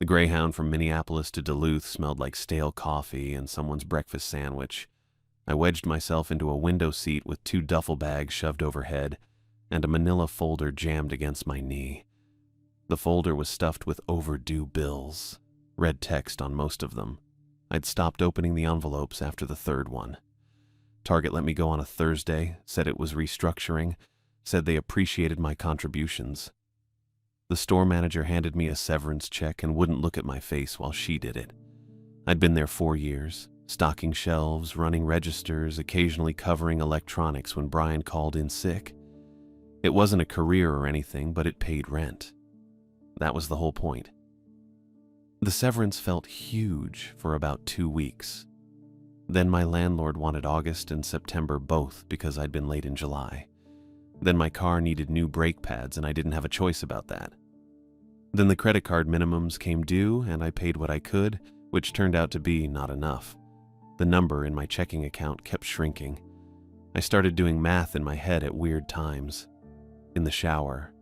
The Greyhound from Minneapolis to Duluth smelled like stale coffee and someone's breakfast sandwich. I wedged myself into a window seat with 2 duffel bags shoved overhead and a manila folder jammed against my knee. The folder was stuffed with overdue bills, red text on most of them. I'd stopped opening the envelopes after the 3rd one. Target let me go on a Thursday, said it was restructuring, said they appreciated my contributions. The store manager handed me a severance check and wouldn't look at my face while she did it. I'd been there 4 years, stocking shelves, running registers, occasionally covering electronics when Brian called in sick. It wasn't a career or anything, but it paid rent. That was the whole point. The severance felt huge for about 2 weeks. Then my landlord wanted August and September both because I'd been late in July. Then my car needed new brake pads and I didn't have a choice about that. Then the credit card minimums came due and I paid what I could, which turned out to be not enough. The number in my checking account kept shrinking. I started doing math in my head at weird times. In the shower,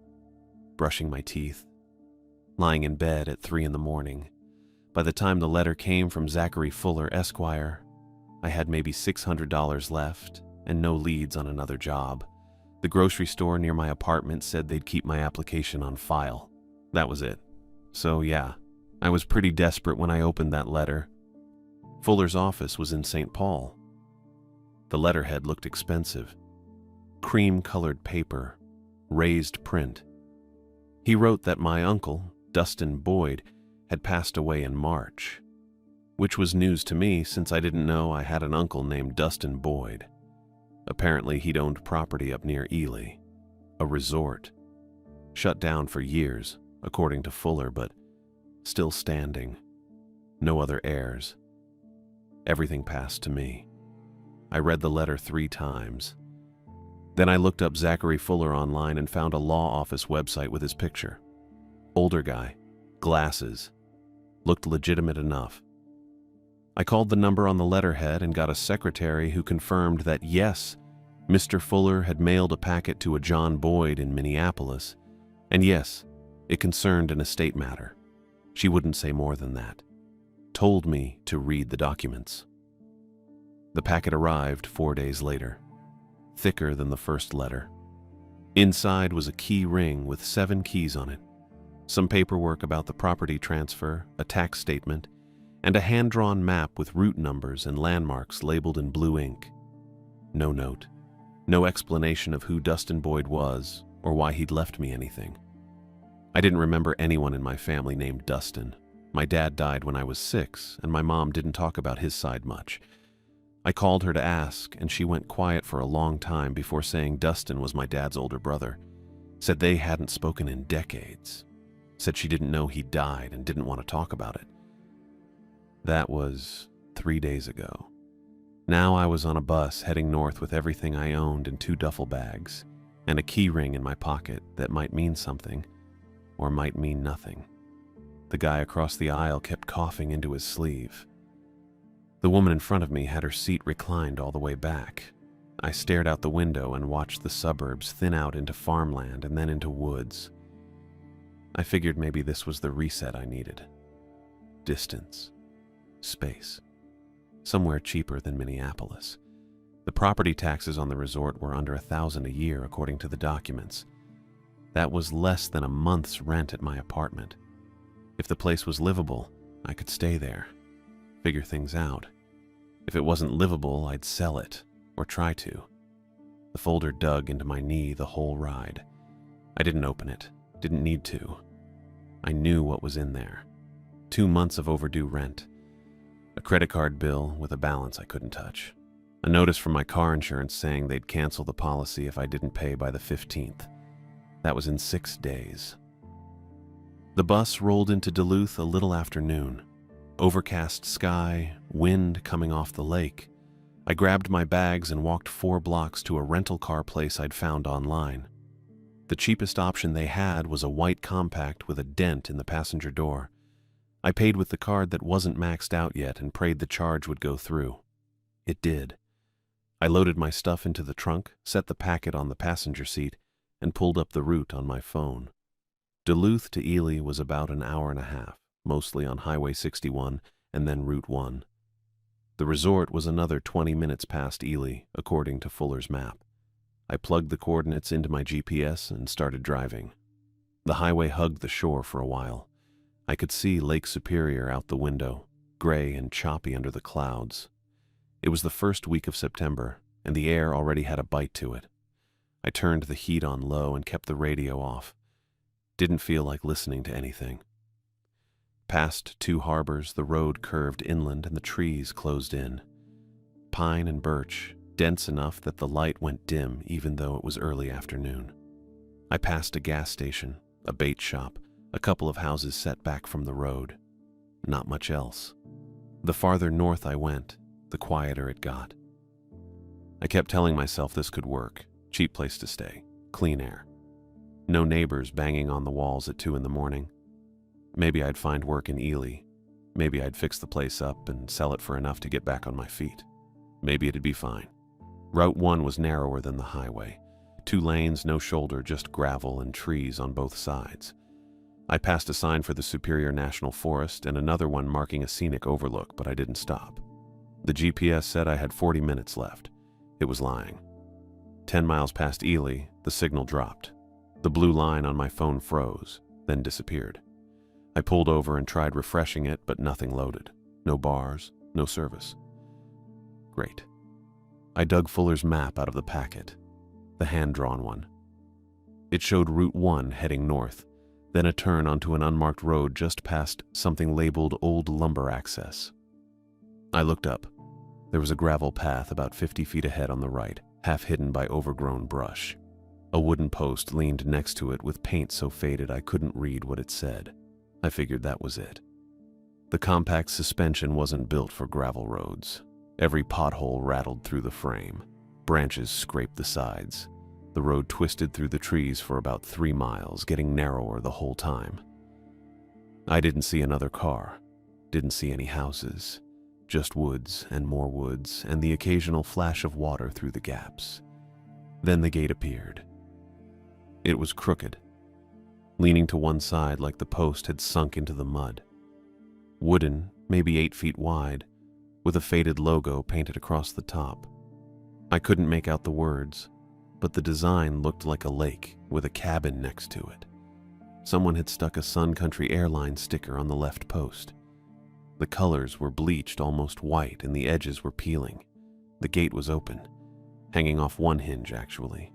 brushing my teeth, lying in bed at 3 in the morning. By the time the letter came from Zachary Fuller, Esquire, I had maybe $600 left and no leads on another job. The grocery store near my apartment said they'd keep my application on file. That was it. So yeah, I was pretty desperate when I opened that letter. Fuller's office was in St. Paul. The letterhead looked expensive. Cream-colored paper, raised print. He wrote that my uncle, Dustin Boyd, had passed away in March, which was news to me since I didn't know I had an uncle named Dustin Boyd. Apparently he'd owned property up near Ely, a resort, shut down for years, according to Fuller, but still standing. No other heirs. Everything passed to me. I read the letter 3 times. Then I looked up Zachary Fuller online and found a law office website with his picture. Older guy, glasses, looked legitimate enough. I called the number on the letterhead and got a secretary who confirmed that yes, Mr. Fuller had mailed a packet to a John Boyd in Minneapolis, and yes, it concerned an estate matter. She wouldn't say more than that. Told me to read the documents. The packet arrived 4 days later, thicker than the first letter. Inside was a key ring with 7 keys on it, some paperwork about the property transfer, a tax statement, and a hand-drawn map with route numbers and landmarks labeled in blue ink. No note. No explanation of who Dustin Boyd was or why he'd left me anything. I didn't remember anyone in my family named Dustin. My dad died when I was 6, and my mom didn't talk about his side much. I called her to ask, and she went quiet for a long time before saying Dustin was my dad's older brother. Said they hadn't spoken in decades. Said she didn't know he died and didn't want to talk about it. That was 3 days ago. Now I was on a bus heading north with everything I owned in 2 duffel bags and a key ring in my pocket that might mean something or might mean nothing. The guy across the aisle kept coughing into his sleeve. The woman in front of me had her seat reclined all the way back. I stared out the window and watched the suburbs thin out into farmland and then into woods. I figured maybe this was the reset I needed. Distance. Space. Somewhere cheaper than Minneapolis. The property taxes on the resort were under $1,000 a year according to the documents. That was less than a month's rent at my apartment. If the place was livable, I could stay there, figure things out. If it wasn't livable, I'd sell it, or try to. The folder dug into my knee the whole ride. I didn't open it, didn't need to. I knew what was in there. 2 months of overdue rent. A credit card bill with a balance I couldn't touch. A notice from my car insurance saying they'd cancel the policy if I didn't pay by the 15th. That was in 6 days. The bus rolled into Duluth a little after noon. Overcast sky, wind coming off the lake. I grabbed my bags and walked 4 blocks to a rental car place I'd found online. The cheapest option they had was a white compact with a dent in the passenger door. I paid with the card that wasn't maxed out yet and prayed the charge would go through. It did. I loaded my stuff into the trunk, set the packet on the passenger seat, and pulled up the route on my phone. Duluth to Ely was about an hour and a half, mostly on Highway 61 and then Route 1. The resort was another 20 minutes past Ely, according to Fuller's map. I plugged the coordinates into my GPS and started driving. The highway hugged the shore for a while. I could see Lake Superior out the window, gray and choppy under the clouds. It was the first week of September, and the air already had a bite to it. I turned the heat on low and kept the radio off. Didn't feel like listening to anything. Past two harbors, the road curved inland and the trees closed in. Pine and birch, dense enough that the light went dim even though it was early afternoon. I passed a gas station, a bait shop, a couple of houses set back from the road. Not much else. The farther north I went, the quieter it got. I kept telling myself this could work. Cheap place to stay, clean air. No neighbors banging on the walls at 2 a.m. Maybe I'd find work in Ely. Maybe I'd fix the place up and sell it for enough to get back on my feet. Maybe it'd be fine. Route 1 was narrower than the highway. 2 lanes, no shoulder, just gravel and trees on both sides. I passed a sign for the Superior National Forest and another one marking a scenic overlook, but I didn't stop. The GPS said I had 40 minutes left. It was lying. 10 miles past Ely, the signal dropped. The blue line on my phone froze, then disappeared. I pulled over and tried refreshing it, but nothing loaded. No bars, no service. Great. I dug Fuller's map out of the packet, the hand-drawn one. It showed Route 1 heading north, then a turn onto an unmarked road just past something labeled Old Lumber Access. I looked up. There was a gravel path about 50 feet ahead on the right, half hidden by overgrown brush. A wooden post leaned next to it with paint so faded I couldn't read what it said. I figured that was it. The compact suspension wasn't built for gravel roads. Every pothole rattled through the frame. Branches scraped the sides. The road twisted through the trees for about 3 miles, getting narrower the whole time. I didn't see another car. Didn't see any houses. Just woods and more woods, and the occasional flash of water through the gaps. Then the gate appeared. It was crooked, leaning to one side like the post had sunk into the mud. Wooden, maybe 8 feet wide, with a faded logo painted across the top. I couldn't make out the words, but the design looked like a lake with a cabin next to it. Someone had stuck a Sun Country Airlines sticker on the left post. The colors were bleached almost white and the edges were peeling. The gate was open, hanging off one hinge actually.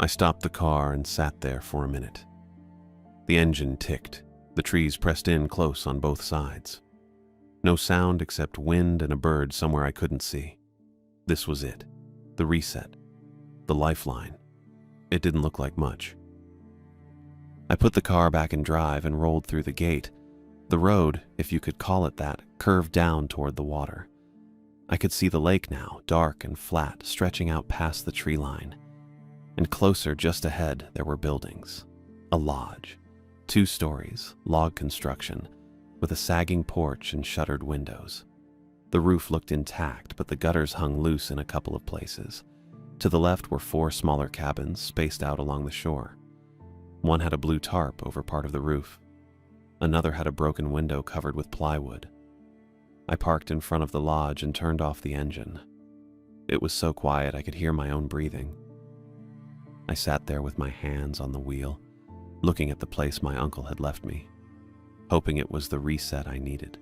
I stopped the car and sat there for a minute. The engine ticked. The trees pressed in close on both sides. No sound except wind and a bird somewhere I couldn't see. This was it. The reset. The lifeline. It didn't look like much. I put the car back in drive and rolled through the gate. The road, if you could call it that, curved down toward the water. I could see the lake now, dark and flat, stretching out past the tree line. And closer, just ahead, there were buildings. A lodge. 2 stories, log construction, with a sagging porch and shuttered windows. The roof looked intact, but the gutters hung loose in a couple of places. To the left were 4 smaller cabins spaced out along the shore. One had a blue tarp over part of the roof. Another had a broken window covered with plywood. I parked in front of the lodge and turned off the engine. It was so quiet I could hear my own breathing. I sat there with my hands on the wheel, looking at the place my uncle had left me, hoping it was the reset I needed,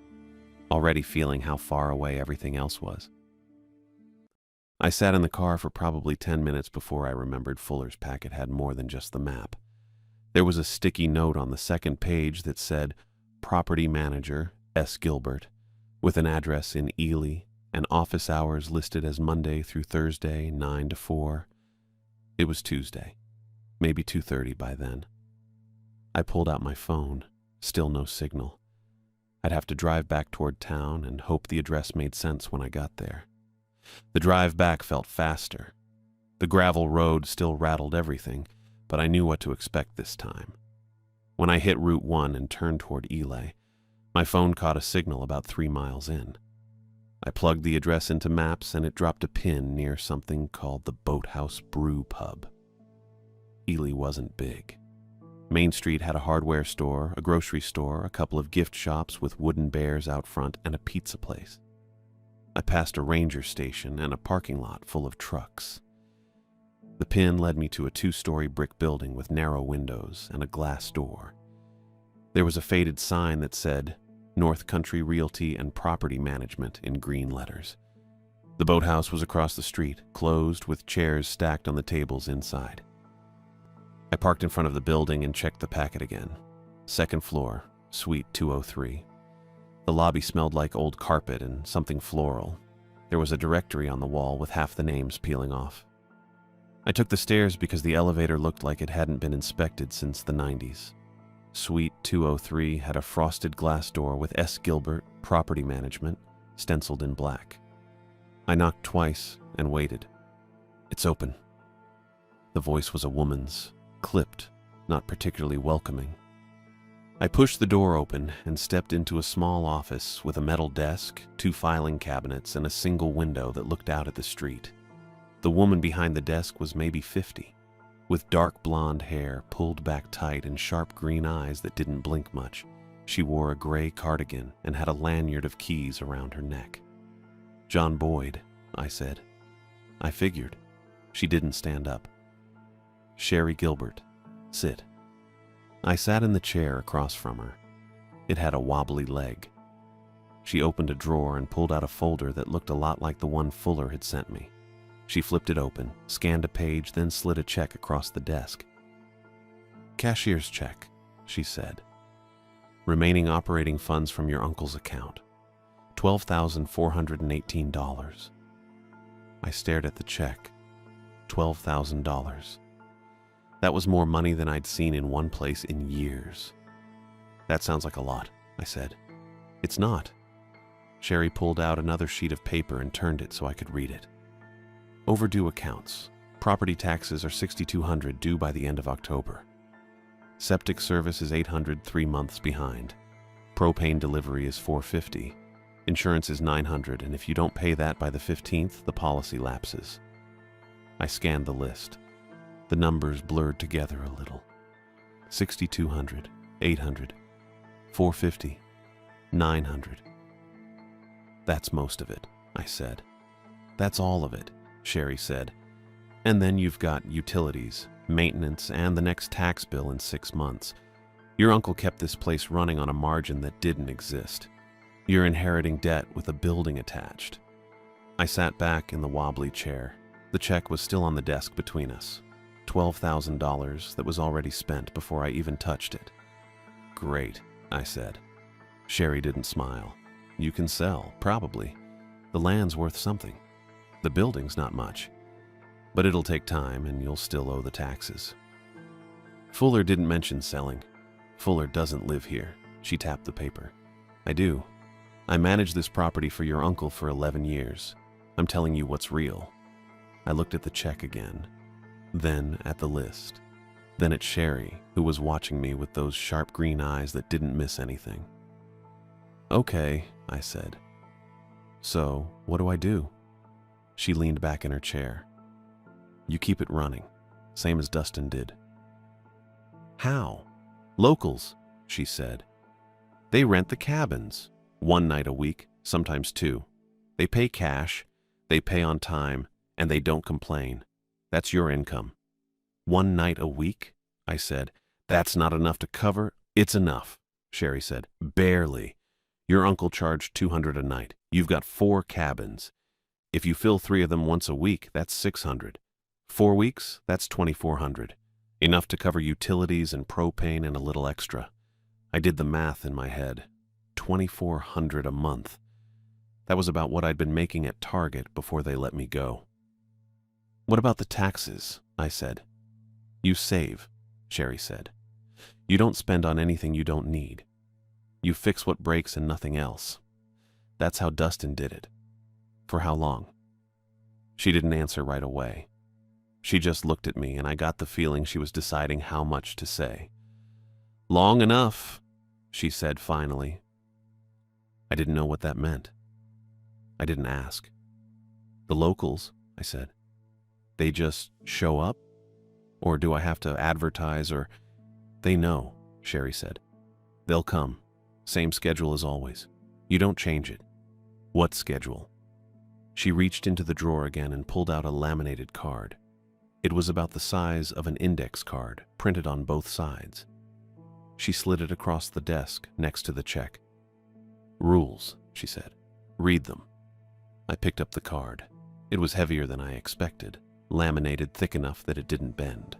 already feeling how far away everything else was. I sat in the car for probably 10 minutes before I remembered Fuller's packet had more than just the map. There was a sticky note on the second page that said, Property Manager, S. Gilbert, with an address in Ely and office hours listed as Monday through Thursday, 9 to 4. It was Tuesday, maybe 2:30 by then. I pulled out my phone, still no signal. I'd have to drive back toward town and hope the address made sense when I got there. The drive back felt faster. The gravel road still rattled everything, but I knew what to expect this time. When I hit Route 1 and turned toward Ely, my phone caught a signal about 3 miles in. I plugged the address into maps and it dropped a pin near something called the Boathouse Brew Pub. Ely wasn't big. Main Street had a hardware store, a grocery store, a couple of gift shops with wooden bears out front, and a pizza place. I passed a ranger station and a parking lot full of trucks. The pin led me to a 2-story brick building with narrow windows and a glass door. There was a faded sign that said, North Country Realty and Property Management in green letters. The boathouse was across the street, closed with chairs stacked on the tables inside. I parked in front of the building and checked the packet again. 2nd floor, suite 203. The lobby smelled like old carpet and something floral. There was a directory on the wall with half the names peeling off. I took the stairs because the elevator looked like it hadn't been inspected since the 90s. Suite 203 had a frosted glass door with S. Gilbert, Property Management, stenciled in black. I knocked twice and waited. It's open. The voice was a woman's, clipped, not particularly welcoming. I pushed the door open and stepped into a small office with a metal desk, 2 filing cabinets, and a single window that looked out at the street. The woman behind the desk was maybe 50, with dark blonde hair pulled back tight and sharp green eyes that didn't blink much. She wore a gray cardigan and had a lanyard of keys around her neck. John Boyd, I said. I figured. She didn't stand up. Sherry Gilbert, sit. I sat in the chair across from her. It had a wobbly leg. She opened a drawer and pulled out a folder that looked a lot like the one Fuller had sent me. She flipped it open, scanned a page, then slid a check across the desk. Cashier's check, she said. Remaining operating funds from your uncle's account. $12,418. I stared at the check. $12,000. That was more money than I'd seen in one place in years. That sounds like a lot, I said. It's not. Sherry pulled out another sheet of paper and turned it so I could read it. Overdue accounts. Property taxes are $6,200 due by the end of October. Septic service is $800, 3 months behind. Propane delivery is $450. Insurance is $900, and if you don't pay that by the 15th, the policy lapses. I scanned the list. The numbers blurred together a little. $6,200, $800, $450, $900. That's most of it, I said. That's all of it, Sherry said. And then you've got utilities, maintenance, and the next tax bill in 6 months. Your uncle kept this place running on a margin that didn't exist. You're inheriting debt with a building attached. I sat back in the wobbly chair. The check was still on the desk between us. $12,000 that was already spent before I even touched it. Great, I said. Sherry didn't smile. You can sell, probably. The land's worth something. The building's not much. But it'll take time and you'll still owe the taxes. Fuller didn't mention selling. Fuller doesn't live here. She tapped the paper. I do. I managed this property for your uncle for 11 years. I'm telling you what's real. I looked at the check again. Then at the list. Then at Sherry, who was watching me with those sharp green eyes that didn't miss anything. Okay, I said. So, what do I do? She leaned back in her chair. You keep it running, same as Dustin did. How? Locals, she said. They rent the cabins, 1 night a week, sometimes 2. They pay cash, they pay on time, and they don't complain. That's your income. 1 night a week? I said. That's not enough to cover. It's enough, Sherry said. Barely. Your uncle charged $200 a night. You've got 4 cabins. If you fill 3 of them once a week, that's $600. 4 weeks, that's $2,400. Enough to cover utilities and propane and a little extra. I did the math in my head. $2,400 a month. That was about what I'd been making at Target before they let me go. What about the taxes? I said. You save, Sherry said. You don't spend on anything you don't need. You fix what breaks and nothing else. That's how Dustin did it. For how long? She didn't answer right away. She just looked at me, and I got the feeling she was deciding how much to say. Long enough, she said finally. I didn't know what that meant. I didn't ask. The locals, I said. They just show up? Or do I have to advertise or... They know, Sherry said. They'll come. Same schedule as always. You don't change it. What schedule? She reached into the drawer again and pulled out a laminated card. It was about the size of an index card, printed on both sides. She slid it across the desk next to the check. Rules, she said. Read them. I picked up the card. It was heavier than I expected, laminated thick enough that it didn't bend.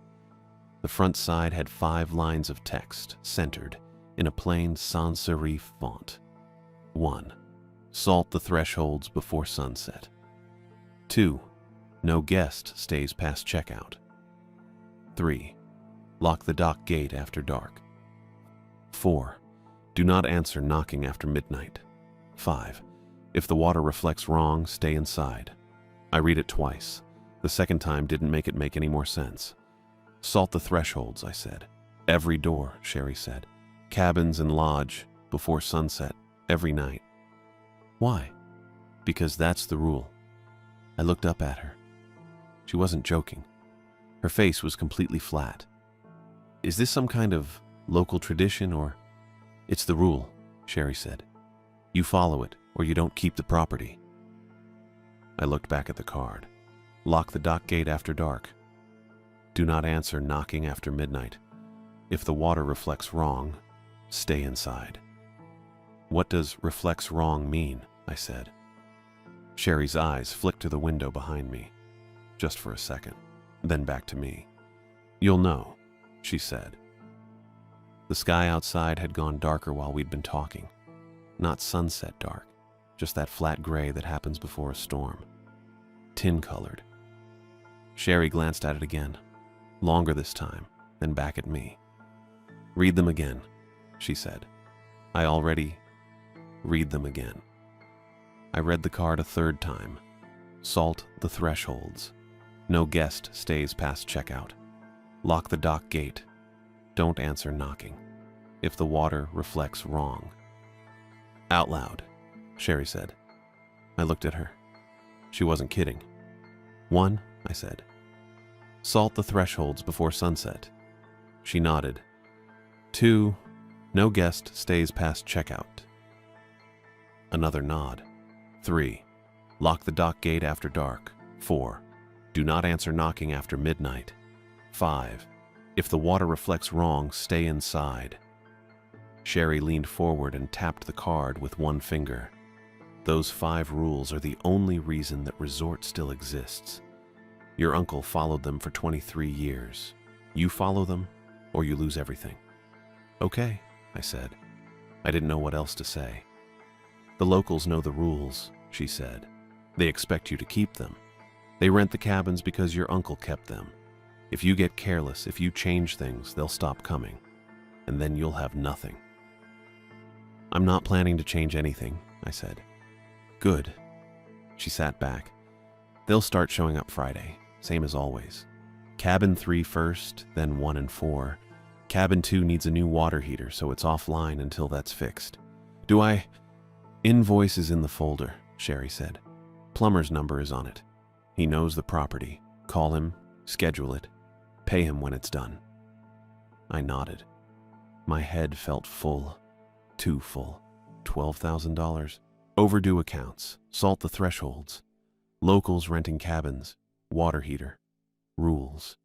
The front side had 5 lines of text, centered, in a plain sans serif font. 1. Salt the thresholds before sunset. 2. No guest stays past checkout. 3. Lock the dock gate after dark. 4. Do not answer knocking after midnight. 5. If the water reflects wrong, stay inside. I read it twice. The second time didn't make any more sense. Salt the thresholds, I said. Every door, Sherry said. Cabins and lodge, before sunset, every night. Why? Because that's the rule. I looked up at her. She wasn't joking. Her face was completely flat. Is this some kind of local tradition or... It's the rule, Sherry said. You follow it, or you don't keep the property. I looked back at the card. Lock the dock gate after dark. Do not answer knocking after midnight. If the water reflects wrong, stay inside. What does reflects wrong mean? I said. Sherry's eyes flicked to the window behind me, just for a second, then back to me. You'll know, she said. The sky outside had gone darker while we'd been talking. Not sunset dark, just that flat gray that happens before a storm. Tin-colored. Sherry glanced at it again, longer this time, then back at me. Read them again, she said. I already read them again. I read the card a third time. Salt the thresholds. No guest stays past checkout. Lock the dock gate. Don't answer knocking. If the water reflects wrong. Out loud, Sherry said. I looked at her. She wasn't kidding. 1, I said. Salt the thresholds before sunset. She nodded. 2, no guest stays past checkout. Another nod. 3, lock the dock gate after dark. 4, do not answer knocking after midnight. 5, if the water reflects wrong, stay inside. Sherry leaned forward and tapped the card with one finger. Those 5 rules are the only reason that Resort still exists. Your uncle followed them for 23 years. You follow them, or you lose everything. Okay, I said. I didn't know what else to say. The locals know the rules, she said. They expect you to keep them. They rent the cabins because your uncle kept them. If you get careless, if you change things, they'll stop coming. And then you'll have nothing. I'm not planning to change anything, I said. Good. She sat back. They'll start showing up Friday, same as always. Cabin 3 first, then 1 and 4. Cabin 2 needs a new water heater, so it's offline until that's fixed. Invoice is in the folder, Sherry said. Plumber's number is on it. He knows the property. Call him, schedule it, pay him when it's done. I nodded. My head felt full. Too full. $12,000. Overdue accounts. Salt the thresholds. Locals renting cabins. Water heater. Rules.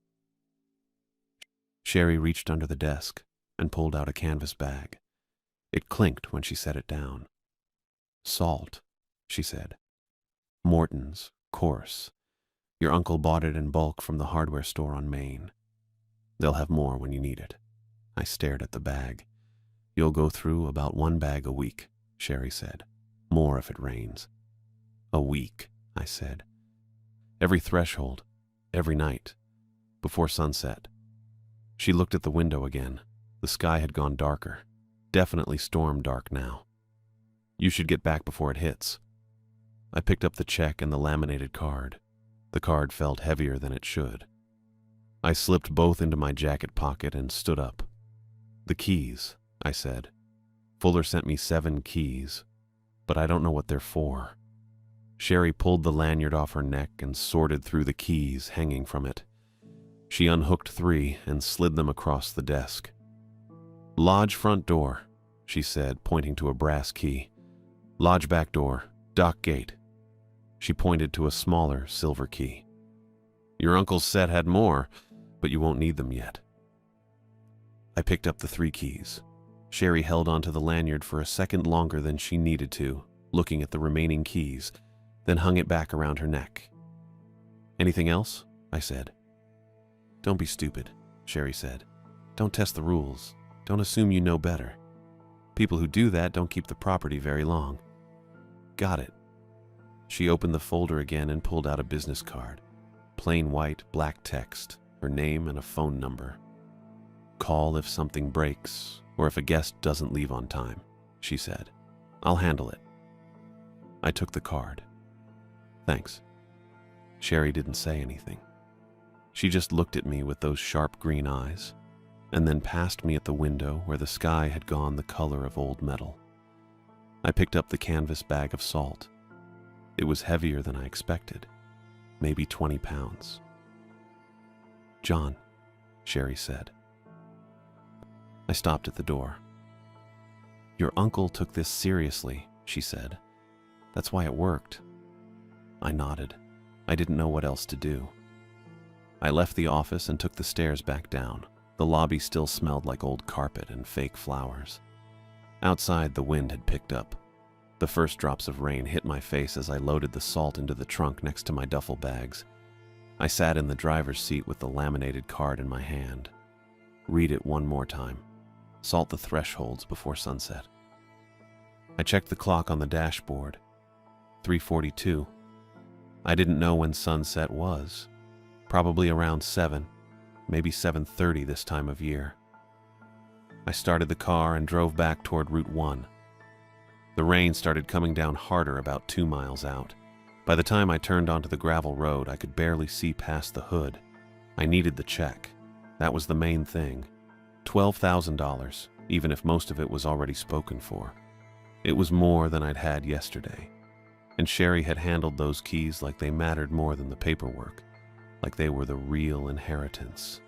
Sherry reached under the desk and pulled out a canvas bag. It clinked when she set it down. Salt, she said. Morton's, coarse. Your uncle bought it in bulk from the hardware store on Main. They'll have more when you need it. I stared at the bag. You'll go through about 1 bag a week, Sherry said. More if it rains. A week, I said. Every threshold, every night, before sunset. She looked at the window again. The sky had gone darker. Definitely storm dark now. You should get back before it hits. I picked up the check and the laminated card. The card felt heavier than it should. I slipped both into my jacket pocket and stood up. The keys, I said. Fuller sent me 7 keys, but I don't know what they're for. Sherry pulled the lanyard off her neck and sorted through the keys hanging from it. She unhooked 3 and slid them across the desk. Lodge front door, she said, pointing to a brass key. Lodge back door, dock gate. She pointed to a smaller silver key. Your uncle's set had more, but you won't need them yet. I picked up the 3 keys. Sherry held onto the lanyard for a second longer than she needed to, looking at the remaining keys, then hung it back around her neck. Anything else? I said. Don't be stupid, Sherry said. Don't test the rules. Don't assume you know better. People who do that don't keep the property very long. Got it. She opened the folder again and pulled out a business card. Plain white, black text, her name and a phone number. Call if something breaks, or if a guest doesn't leave on time, she said. I'll handle it. I took the card. Thanks. Sherry didn't say anything. She just looked at me with those sharp green eyes, and then passed me at the window where the sky had gone the color of old metal. I picked up the canvas bag of salt. It was heavier than I expected, maybe 20 pounds. John, Sherry said. I stopped at the door. Your uncle took this seriously, she said. That's why it worked. I nodded. I didn't know what else to do. I left the office and took the stairs back down. The lobby still smelled like old carpet and fake flowers. Outside, the wind had picked up. The first drops of rain hit my face as I loaded the salt into the trunk next to my duffel bags. I sat in the driver's seat with the laminated card in my hand. Read it one more time. Salt the thresholds before sunset. I checked the clock on the dashboard. 3:42. I didn't know when sunset was. Probably around 7, maybe 7:30 this time of year. I started the car and drove back toward Route 1. The rain started coming down harder about 2 miles out. By the time I turned onto the gravel road, I could barely see past the hood. I needed the check. That was the main thing. $12,000, even if most of it was already spoken for. It was more than I'd had yesterday. And Sherry had handled those keys like they mattered more than the paperwork, like they were the real inheritance.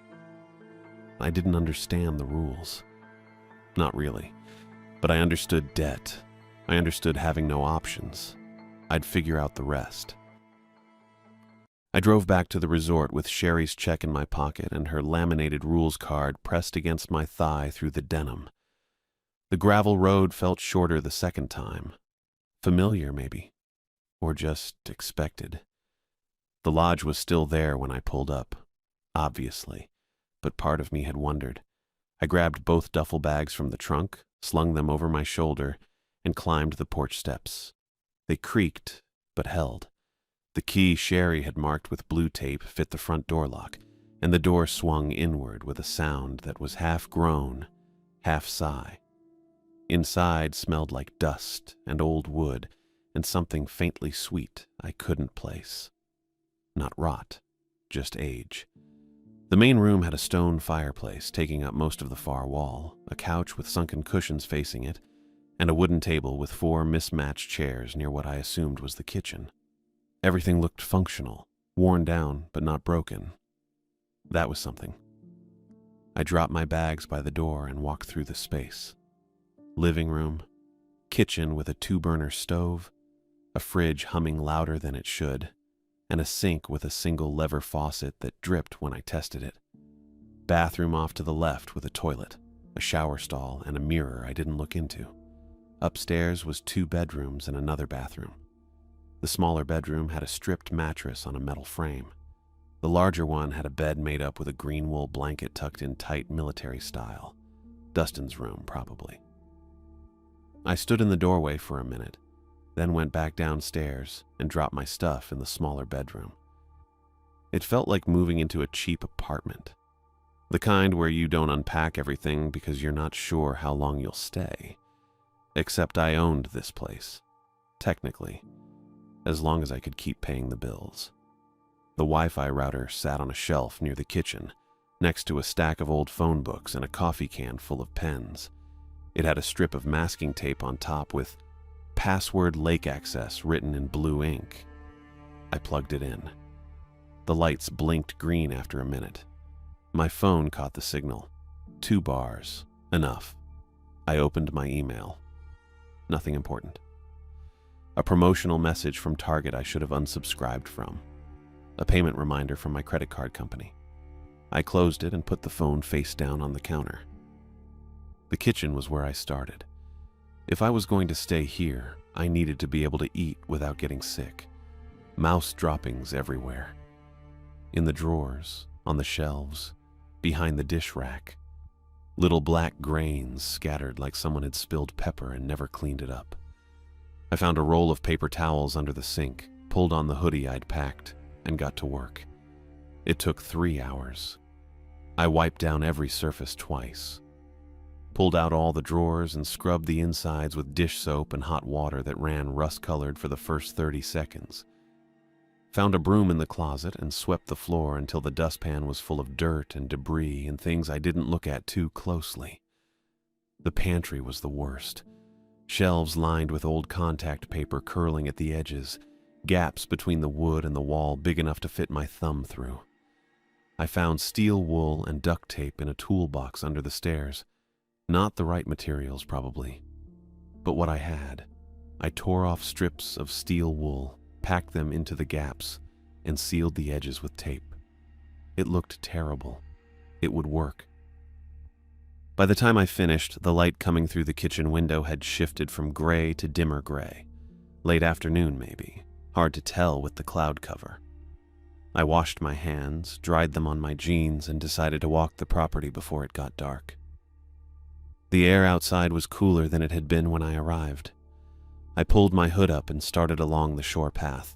I didn't understand the rules. Not really. But I understood debt. I understood having no options. I'd figure out the rest. I drove back to the resort with Sherry's check in my pocket and her laminated rules card pressed against my thigh through the denim. The gravel road felt shorter the second time. Familiar, maybe. Or just expected. The lodge was still there when I pulled up, obviously, but part of me had wondered. I grabbed both duffel bags from the trunk, slung them over my shoulder, and climbed the porch steps. They creaked, but held. The key Sherry had marked with blue tape fit the front door lock, and the door swung inward with a sound that was half groan, half sigh. Inside smelled like dust and old wood, and something faintly sweet I couldn't place. Not rot, just age. The main room had a stone fireplace taking up most of the far wall, a couch with sunken cushions facing it, and a wooden table with 4 mismatched chairs near what I assumed was the kitchen. Everything looked functional, worn down but not broken. That was something. I dropped my bags by the door and walked through the space. Living room, kitchen with a 2-burner stove, a fridge humming louder than it should, and a sink with a single lever faucet that dripped when I tested it. Bathroom off to the left with a toilet, a shower stall, and a mirror I didn't look into. Upstairs was 2 bedrooms and another bathroom. The smaller bedroom had a stripped mattress on a metal frame. The larger one had a bed made up with a green wool blanket tucked in tight military style. Dustin's room, probably. I stood in the doorway for a minute, then went back downstairs and dropped my stuff in the smaller bedroom. It felt like moving into a cheap apartment. The kind where you don't unpack everything because you're not sure how long you'll stay. Except I owned this place, technically, as long as I could keep paying the bills. The Wi-Fi router sat on a shelf near the kitchen, next to a stack of old phone books and a coffee can full of pens. It had a strip of masking tape on top with "Password Lake Access" written in blue ink. I plugged it in. The lights blinked green after a minute. My phone caught the signal. 2 bars. Enough. I opened my email. Nothing important. A promotional message from Target I should have unsubscribed from. A payment reminder from my credit card company. I closed it and put the phone face down on the counter. The kitchen was where I started. If I was going to stay here, I needed to be able to eat without getting sick. Mouse droppings everywhere. In the drawers, on the shelves, behind the dish rack. Little black grains scattered like someone had spilled pepper and never cleaned it up. I found a roll of paper towels under the sink, pulled on the hoodie I'd packed, and got to work. It took 3 hours. I wiped down every surface twice. Pulled out all the drawers and scrubbed the insides with dish soap and hot water that ran rust-colored for the first 30 seconds. Found a broom in the closet and swept the floor until the dustpan was full of dirt and debris and things I didn't look at too closely. The pantry was the worst. Shelves lined with old contact paper curling at the edges, gaps between the wood and the wall big enough to fit my thumb through. I found steel wool and duct tape in a toolbox under the stairs. Not the right materials, probably, but what I had. I tore off strips of steel wool, packed them into the gaps, and sealed the edges with tape. It looked terrible. It would work. By the time I finished, the light coming through the kitchen window had shifted from gray to dimmer gray. Late afternoon, maybe. Hard to tell with the cloud cover. I washed my hands, dried them on my jeans, and decided to walk the property before it got dark. The air outside was cooler than it had been when I arrived. I pulled my hood up and started along the shore path.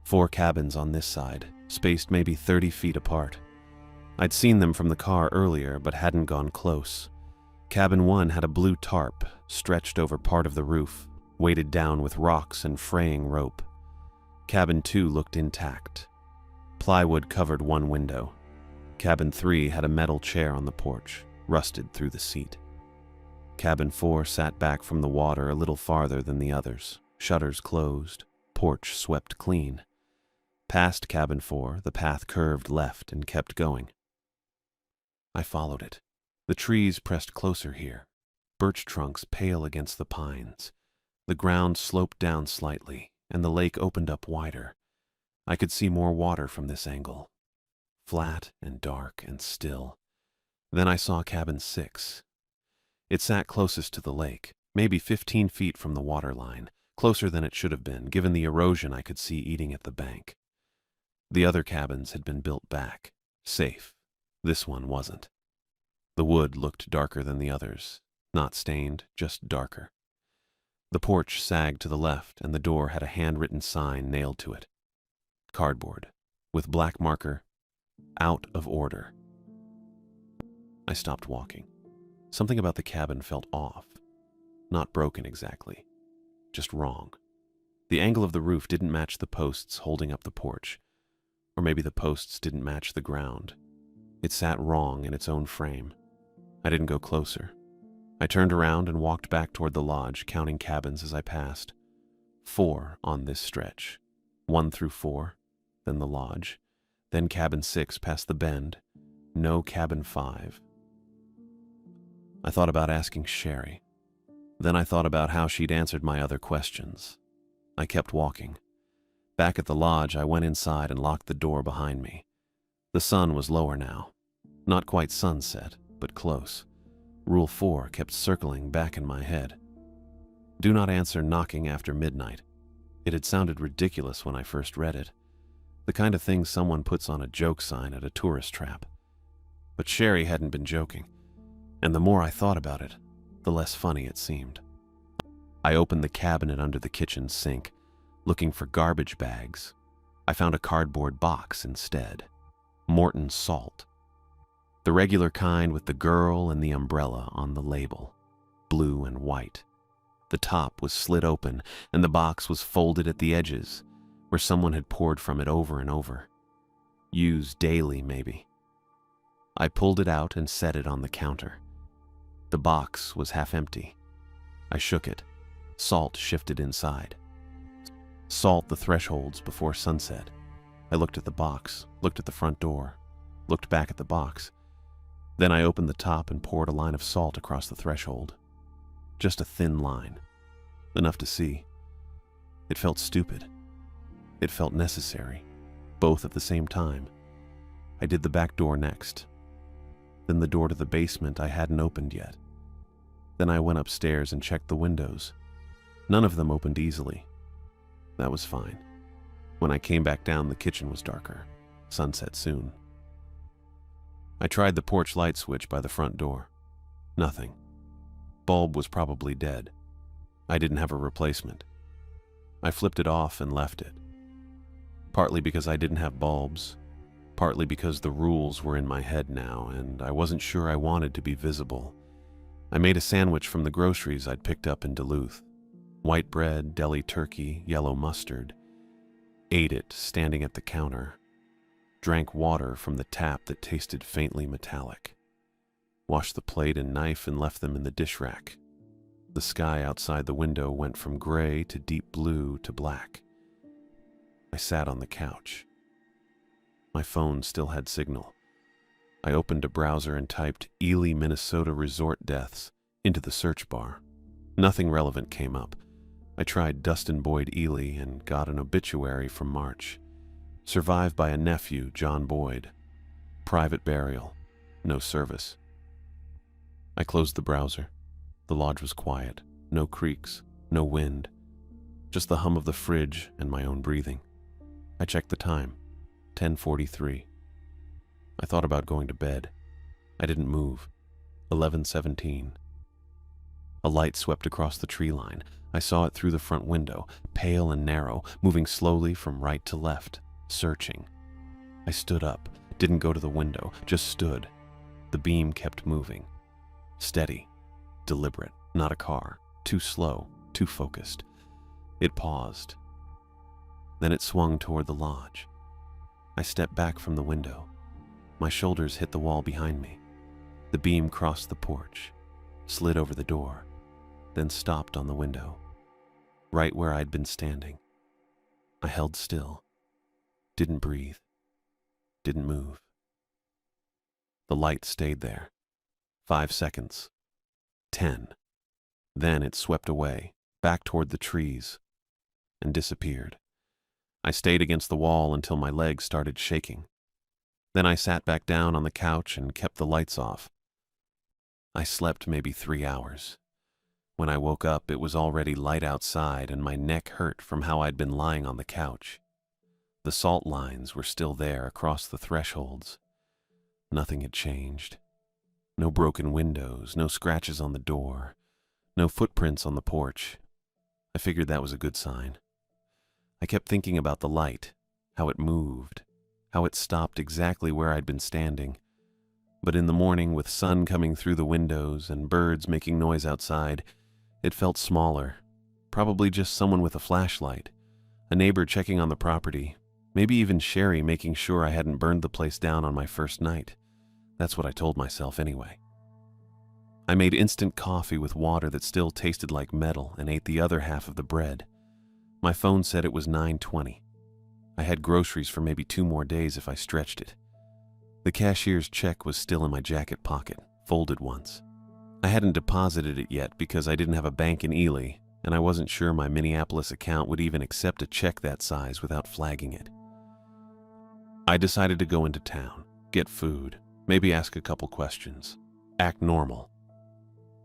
4 cabins on this side, spaced maybe 30 feet apart. I'd seen them from the car earlier, but hadn't gone close. Cabin 1 had a blue tarp stretched over part of the roof, weighted down with rocks and fraying rope. Cabin 2 looked intact. Plywood covered one window. Cabin 3 had a metal chair on the porch, rusted through the seat. Cabin 4 sat back from the water a little farther than the others, shutters closed, porch swept clean. Past Cabin 4, the path curved left and kept going. I followed it. The trees pressed closer here, birch trunks pale against the pines. The ground sloped down slightly, and the lake opened up wider. I could see more water from this angle. Flat and dark and still. Then I saw Cabin 6. It sat closest to the lake, maybe 15 feet from the water line, closer than it should have been, given the erosion I could see eating at the bank. The other cabins had been built back, safe. This one wasn't. The wood looked darker than the others, not stained, just darker. The porch sagged to the left, and the door had a handwritten sign nailed to it. Cardboard, with black marker, "Out of order." I stopped walking. Something about the cabin felt off. Not broken exactly, just wrong. The angle of the roof didn't match the posts holding up the porch, or maybe the posts didn't match the ground. It sat wrong in its own frame. I didn't go closer. I turned around and walked back toward the lodge, counting cabins as I passed. 4 on this stretch. 1 through 4, then the lodge, then Cabin 6 past the bend, no Cabin 5. I thought about asking Sherry. Then I thought about how she'd answered my other questions. I kept walking. Back at the lodge, I went inside and locked the door behind me. The sun was lower now. Not quite sunset, but close. Rule 4 kept circling back in my head. Do not answer knocking after midnight. It had sounded ridiculous when I first read it. The kind of thing someone puts on a joke sign at a tourist trap. But Sherry hadn't been joking, and the more I thought about it, the less funny it seemed. I opened the cabinet under the kitchen sink, looking for garbage bags. I found a cardboard box instead. Morton salt. The regular kind with the girl and the umbrella on the label, blue and white. The top was slit open, and the box was folded at the edges, where someone had poured from it over and over. Used daily, maybe. I pulled it out and set it on the counter. The box was half empty. I shook it. Salt shifted inside. Salt the thresholds before sunset. I looked at the box, looked at the front door, looked back at the box. Then I opened the top and poured a line of salt across the threshold. Just a thin line. Enough to see. It felt stupid. It felt necessary. Both at the same time. I did the back door next. Then the door to the basement I hadn't opened yet. Then I went upstairs and checked the windows. None of them opened easily. That was fine. When I came back down, the kitchen was darker. Sunset soon. I tried the porch light switch by the front door. Nothing. Bulb was probably dead. I didn't have a replacement. I flipped it off and left it. Partly because I didn't have bulbs, partly because the rules were in my head now and I wasn't sure I wanted to be visible. I made a sandwich from the groceries I'd picked up in Duluth. White bread, deli turkey, yellow mustard. Ate it standing at the counter. Drank water from the tap that tasted faintly metallic. Washed the plate and knife and left them in the dish rack. The sky outside the window went from gray to deep blue to black. I sat on the couch. My phone still had signal. I opened a browser and typed Ely, Minnesota resort deaths into the search bar. Nothing relevant came up. I tried Dustin Boyd Ely and got an obituary from March. Survived by a nephew, John Boyd. Private burial. No service. I closed the browser. The lodge was quiet. No creaks. No wind. Just the hum of the fridge and my own breathing. I checked the time. 10:43. I thought about going to bed. I didn't move. 11:17. A light swept across the tree line. I saw it through the front window, pale and narrow, moving slowly from right to left, searching. I stood up, didn't go to the window, just stood. The beam kept moving. Steady, deliberate, not a car, too slow, too focused. It paused. Then it swung toward the lodge. I stepped back from the window. My shoulders hit the wall behind me. The beam crossed the porch, slid over the door, then stopped on the window, right where I'd been standing. I held still, didn't breathe, didn't move. The light stayed there. 5 seconds. 10. Then it swept away, back toward the trees, and disappeared. I stayed against the wall until my legs started shaking. Then I sat back down on the couch and kept the lights off. I slept maybe 3 hours. When I woke up, it was already light outside and my neck hurt from how I'd been lying on the couch. The salt lines were still there across the thresholds. Nothing had changed. No broken windows, no scratches on the door, no footprints on the porch. I figured that was a good sign. I kept thinking about the light, how it moved, how it stopped exactly where I'd been standing. But in the morning, with sun coming through the windows and birds making noise outside, it felt smaller. Probably just someone with a flashlight, a neighbor checking on the property, maybe even Sherry making sure I hadn't burned the place down on my first night. That's what I told myself anyway. I made instant coffee with water that still tasted like metal and ate the other half of the bread. My phone said it was 9:20. I had groceries for maybe 2 more days if I stretched it. The cashier's check was still in my jacket pocket, folded once. I hadn't deposited it yet because I didn't have a bank in Ely, and I wasn't sure my Minneapolis account would even accept a check that size without flagging it. I decided to go into town, get food, maybe ask a couple questions, act normal.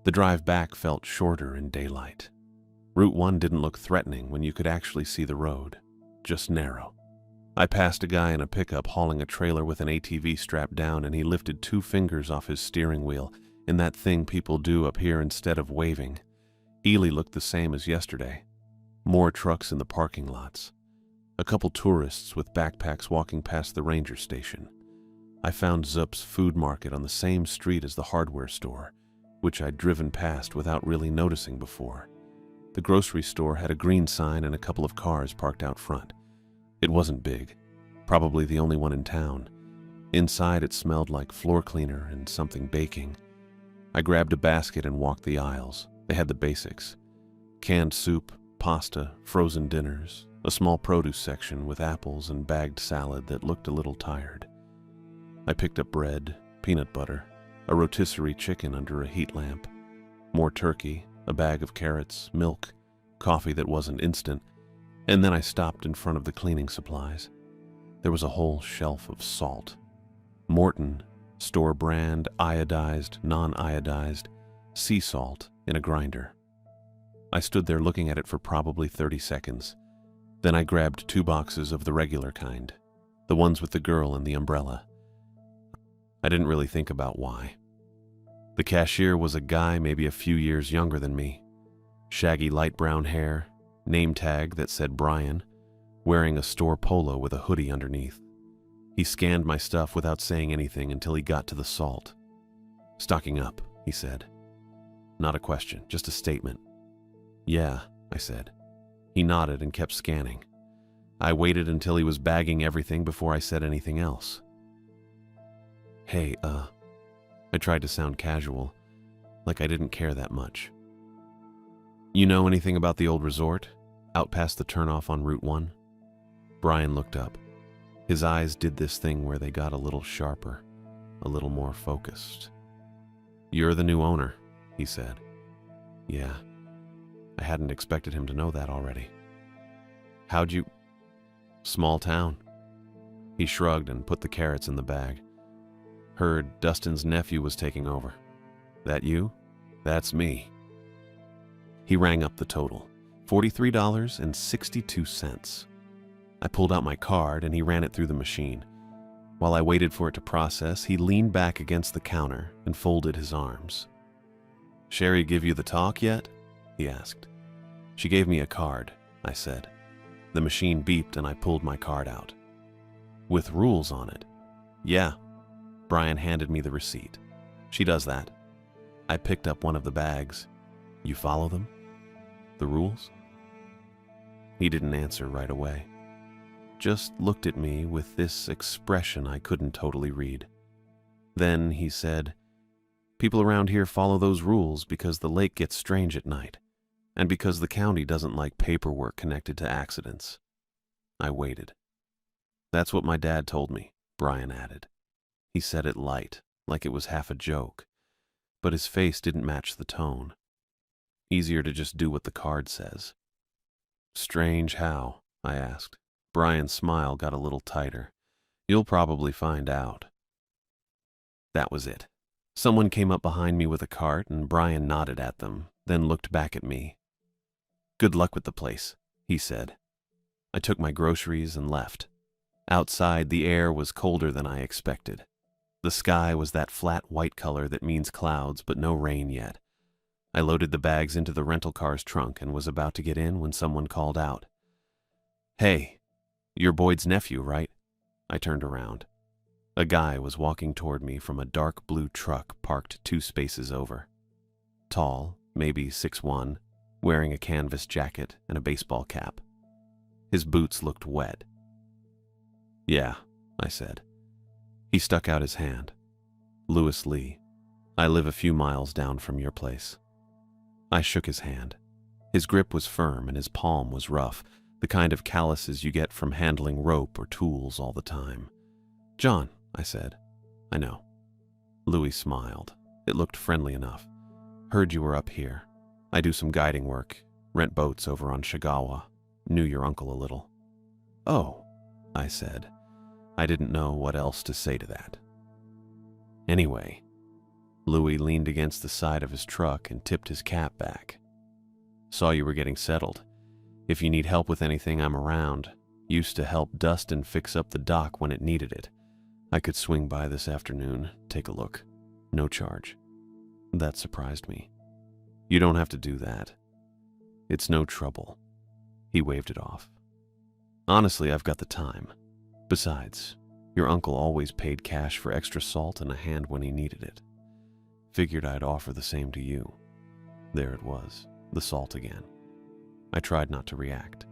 The drive back felt shorter in daylight. Route 1 didn't look threatening when you could actually see the road, just narrow. I passed a guy in a pickup hauling a trailer with an ATV strapped down, and he lifted 2 fingers off his steering wheel in that thing people do up here instead of waving. Ely looked the same as yesterday. More trucks in the parking lots. A couple tourists with backpacks walking past the ranger station. I found Zup's food market on the same street as the hardware store, which I'd driven past without really noticing before. The grocery store had a green sign and a couple of cars parked out front. It wasn't big, probably the only one in town. Inside it smelled like floor cleaner and something baking. I grabbed a basket and walked the aisles. They had the basics. Canned soup, pasta, frozen dinners, a small produce section with apples and bagged salad that looked a little tired. I picked up bread, peanut butter, a rotisserie chicken under a heat lamp, more turkey, a bag of carrots, milk, coffee that wasn't instant, and then I stopped in front of the cleaning supplies. There was a whole shelf of salt. Morton, store brand, iodized, non-iodized, sea salt in a grinder. I stood there looking at it for probably 30 seconds. Then I grabbed 2 boxes of the regular kind, the ones with the girl and the umbrella. I didn't really think about why. The cashier was a guy maybe a few years younger than me. Shaggy light brown hair, name tag that said Brian, wearing a store polo with a hoodie underneath. He scanned my stuff without saying anything until he got to the salt. "Stocking up," he said. Not a question, just a statement. "Yeah," I said. He nodded and kept scanning. I waited until he was bagging everything before I said anything else. "Hey, I tried to sound casual, like I didn't care that much. You know anything about the old resort, out past the turnoff on Route 1? Brian looked up. His eyes did this thing where they got a little sharper, a little more focused. "You're the new owner," he said. Yeah, I hadn't expected him to know that already. "How'd you—" "Small town." He shrugged and put the carrots in the bag. "Heard Dustin's nephew was taking over. That you?" "That's me." He rang up the total, $43.62. I pulled out my card and he ran it through the machine. While I waited for it to process, he leaned back against the counter and folded his arms. "Sherry give you the talk yet?" he asked. "She gave me a card," I said. The machine beeped and I pulled my card out. "With rules on it?" "Yeah." Brian handed me the receipt. "She does that." I picked up one of the bags. "You follow them? The rules?" He didn't answer right away. Just looked at me with this expression I couldn't totally read. Then he said, "People around here follow those rules because the lake gets strange at night, and because the county doesn't like paperwork connected to accidents." I waited. "That's what my dad told me," Brian added. He said it light, like it was half a joke, but his face didn't match the tone. Easier to just do what the card says. "Strange how?" I asked. Brian's smile got a little tighter. "You'll probably find out." That was it. Someone came up behind me with a cart and Brian nodded at them, then looked back at me. "Good luck with the place," he said. I took my groceries and left. Outside, the air was colder than I expected. The sky was that flat white color that means clouds, but no rain yet. I loaded the bags into the rental car's trunk and was about to get in when someone called out. "Hey, you're Boyd's nephew, right?" I turned around. A guy was walking toward me from a dark blue truck parked 2 spaces over. Tall, maybe 6'1", wearing a canvas jacket and a baseball cap. His boots looked wet. "Yeah," I said. He stuck out his hand. "Louis Lee. I live a few miles down from your place." I shook his hand. His grip was firm and his palm was rough, the kind of calluses you get from handling rope or tools all the time. "John," I said. "I know." Louis smiled. It looked friendly enough. "Heard you were up here. I do some guiding work, rent boats over on Shigawa. Knew your uncle a little." "Oh," I said. I didn't know what else to say to that. "Anyway," Louis leaned against the side of his truck and tipped his cap back. "Saw you were getting settled. If you need help with anything, I'm around. Used to help Dustin fix up the dock when it needed it. I could swing by this afternoon, take a look. No charge." That surprised me. "You don't have to do that. It's no trouble." He waved it off. "Honestly, I've got the time. Besides, your uncle always paid cash for extra salt and a hand when he needed it. Figured I'd offer the same to you." There it was, the salt again. I tried not to react.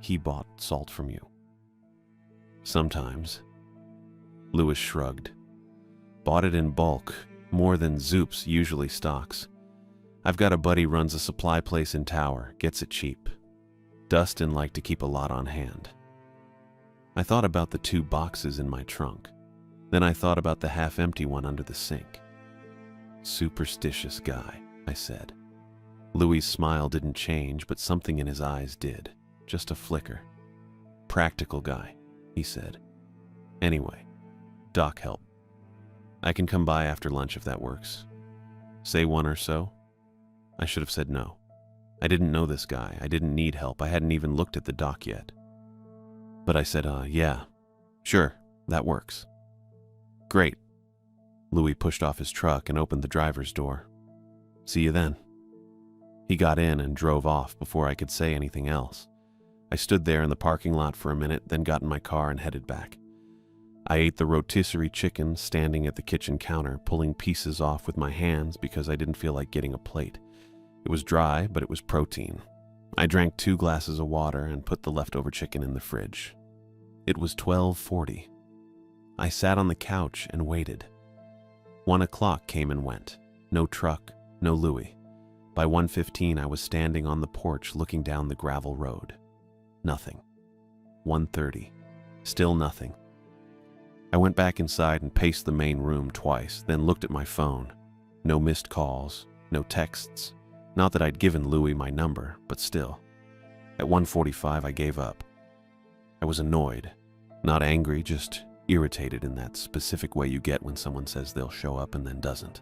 "He bought salt from you?" "Sometimes." Louis shrugged. "Bought it in bulk, more than Zoop's usually stocks. I've got a buddy runs a supply place in Tower, gets it cheap. Dustin liked to keep a lot on hand." I thought about the 2 boxes in my trunk. Then I thought about the half-empty one under the sink. "Superstitious guy," I said. Louis's smile didn't change, but something in his eyes did. Just a flicker. "Practical guy," he said. "Anyway, dock help. I can come by after lunch if that works. Say one or so?" I should have said no. I didn't know this guy. I didn't need help. I hadn't even looked at the dock yet. But I said, yeah, sure, that works." "Great." Louis pushed off his truck and opened the driver's door. "See you then." He got in and drove off before I could say anything else. I stood there in the parking lot for a minute, then got in my car and headed back. I ate the rotisserie chicken standing at the kitchen counter, pulling pieces off with my hands because I didn't feel like getting a plate. It was dry, but it was protein. I drank 2 glasses of water and put the leftover chicken in the fridge. It was 12:40. I sat on the couch and waited. 1 o'clock came and went. No truck, no Louis. By 1:15, I was standing on the porch looking down the gravel road. Nothing. 1:30. Still nothing. I went back inside and paced the main room twice, then looked at my phone. No missed calls, no texts. Not that I'd given Louis my number, but still. At 1:45, I gave up. I was annoyed. Not angry, just irritated in that specific way you get when someone says they'll show up and then doesn't.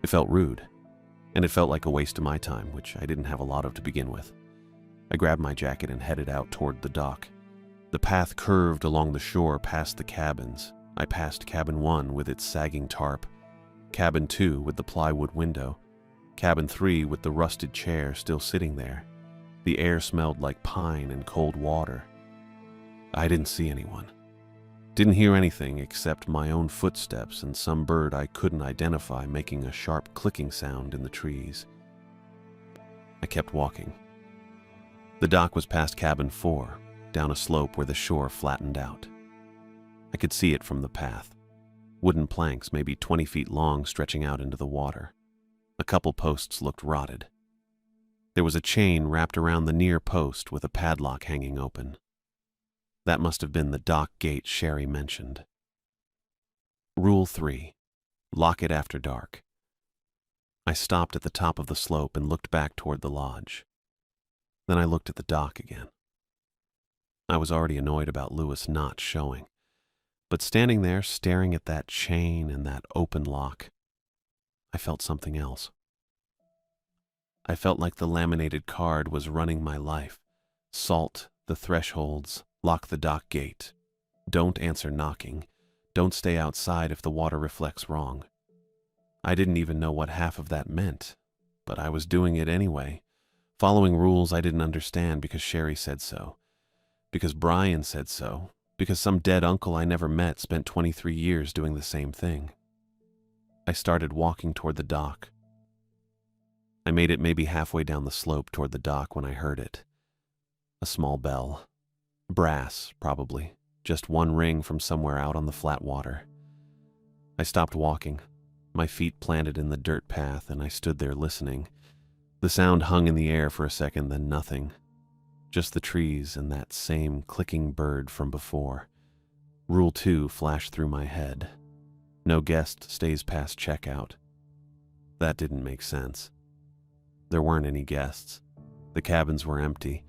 It felt rude, and it felt like a waste of my time, which I didn't have a lot of to begin with. I grabbed my jacket and headed out toward the dock. The path curved along the shore past the cabins. I passed cabin 1 with its sagging tarp, cabin 2 with the plywood window, cabin 3 with the rusted chair still sitting there. The air smelled like pine and cold water. I didn't see anyone. Didn't hear anything except my own footsteps and some bird I couldn't identify making a sharp clicking sound in the trees. I kept walking. The dock was past cabin 4, down a slope where the shore flattened out. I could see it from the path. Wooden planks maybe 20 feet long stretching out into the water. A couple posts looked rotted. There was a chain wrapped around the near post with a padlock hanging open. That must have been the dock gate Sherry mentioned. Rule 3. Lock it after dark. I stopped at the top of the slope and looked back toward the lodge. Then I looked at the dock again. I was already annoyed about Louis not showing, but standing there staring at that chain and that open lock, I felt something else. I felt like the laminated card was running my life. Salt the thresholds, lock the dock gate. Don't answer knocking. Don't stay outside if the water reflects wrong. I didn't even know what half of that meant, but I was doing it anyway, following rules I didn't understand because Sherry said so, because Brian said so, because some dead uncle I never met spent 23 years doing the same thing. I started walking toward the dock. I made it maybe halfway down the slope toward the dock when I heard it. A small bell. Brass, probably. Just one ring from somewhere out on the flat water. I stopped walking, my feet planted in the dirt path, and I stood there listening. The sound hung in the air for a second, then nothing. Just the trees and that same clicking bird from before. Rule 2 flashed through my head. No guest stays past checkout. That didn't make sense. There weren't any guests. The cabins were empty.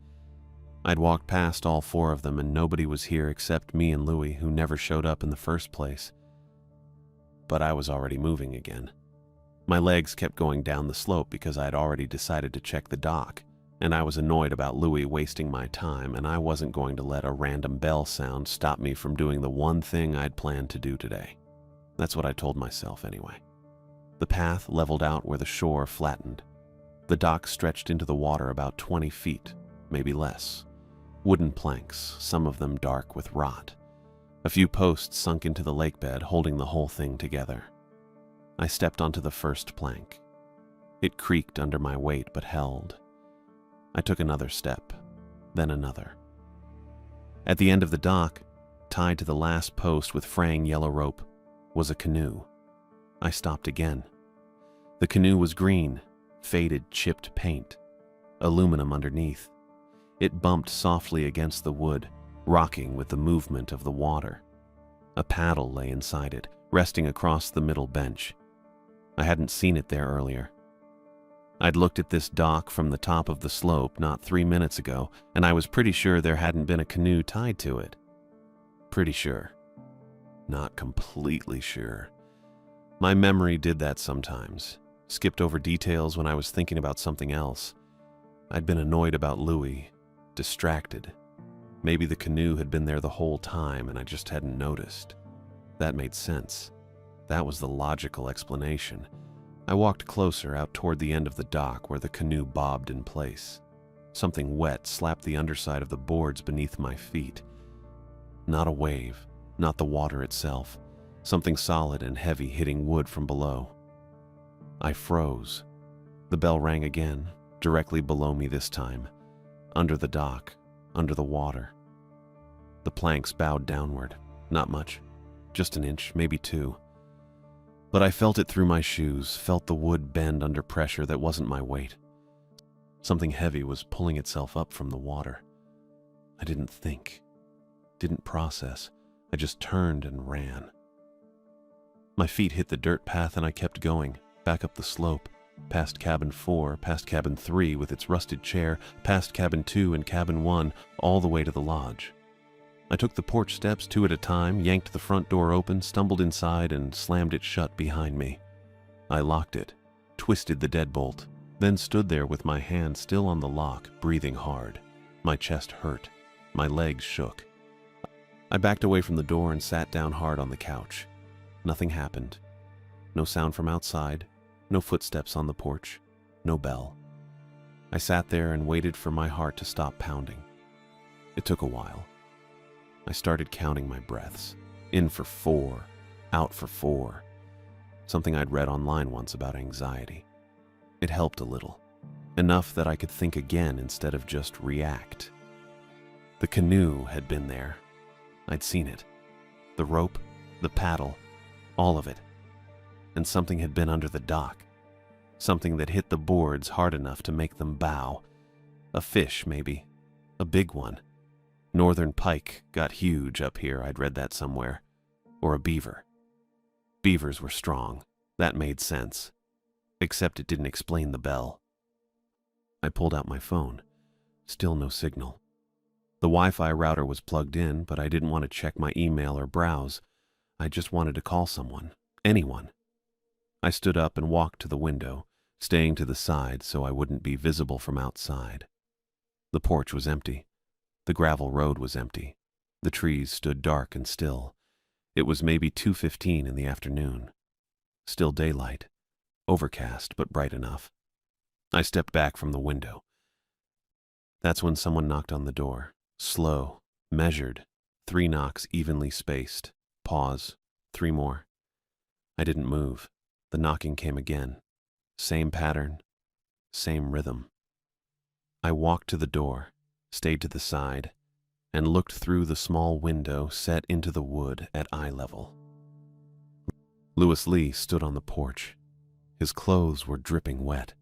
I'd walked past all 4 of them and nobody was here except me and Louis, who never showed up in the first place. But I was already moving again. My legs kept going down the slope because I'd already decided to check the dock, and I was annoyed about Louis wasting my time, and I wasn't going to let a random bell sound stop me from doing the one thing I'd planned to do today. That's what I told myself anyway. The path leveled out where the shore flattened. The dock stretched into the water about 20 feet, maybe less. Wooden planks, some of them dark with rot. A few posts sunk into the lake bed, holding the whole thing together. I stepped onto the first plank. It creaked under my weight, but held. I took another step, then another. At the end of the dock, tied to the last post with fraying yellow rope, was a canoe. I stopped again. The canoe was green, faded chipped paint, aluminum underneath. It bumped softly against the wood, rocking with the movement of the water. A paddle lay inside it, resting across the middle bench. I hadn't seen it there earlier. I'd looked at this dock from the top of the slope not 3 minutes ago, and I was pretty sure there hadn't been a canoe tied to it. Pretty sure. Not completely sure. My memory did that sometimes. Skipped over details when I was thinking about something else. I'd been annoyed about Louis, distracted. Maybe the canoe had been there the whole time and I just hadn't noticed. That made sense. That was the logical explanation. I walked closer out toward the end of the dock where the canoe bobbed in place. Something wet slapped the underside of the boards beneath my feet. Not a wave, not the water itself. Something solid and heavy hitting wood from below. I froze. The bell rang again, directly below me this time. Under the dock, under the water. The planks bowed downward. Not much. Just an inch, maybe 2. But I felt it through my shoes, felt the wood bend under pressure that wasn't my weight. Something heavy was pulling itself up from the water. I didn't think, didn't process. I just turned and ran. My feet hit the dirt path and I kept going, back up the slope, past cabin 4, past cabin 3 with its rusted chair, past cabin 2 and cabin 1, all the way to the lodge. I took the porch steps 2 at a time, yanked the front door open, stumbled inside, and slammed it shut behind me. I locked it, twisted the deadbolt, then stood there with my hand still on the lock, breathing hard. My chest hurt. My legs shook. I backed away from the door and sat down hard on the couch. Nothing happened. No sound from outside, no footsteps on the porch, no bell. I sat there and waited for my heart to stop pounding. It took a while. I started counting my breaths. In for 4, out for 4. Something I'd read online once about anxiety. It helped a little. Enough that I could think again instead of just react. The canoe had been there. I'd seen it. The rope, the paddle, all of it. And something had been under the dock. Something that hit the boards hard enough to make them bow. A fish, maybe. A big one. Northern pike got huge up here, I'd read that somewhere. Or a beaver. Beavers were strong. That made sense. Except it didn't explain the bell. I pulled out my phone. Still no signal. The Wi-Fi router was plugged in, but I didn't want to check my email or browse. I just wanted to call someone. Anyone. I stood up and walked to the window, staying to the side so I wouldn't be visible from outside. The porch was empty. The gravel road was empty. The trees stood dark and still. It was maybe 2:15 in the afternoon. Still daylight. Overcast, but bright enough. I stepped back from the window. That's when someone knocked on the door. Slow, measured, 3 knocks evenly spaced. Pause. 3 more. I didn't move. The knocking came again. Same pattern, same rhythm. I walked to the door, stayed to the side, and looked through the small window set into the wood at eye level. Louis Lee stood on the porch. His clothes were dripping wet.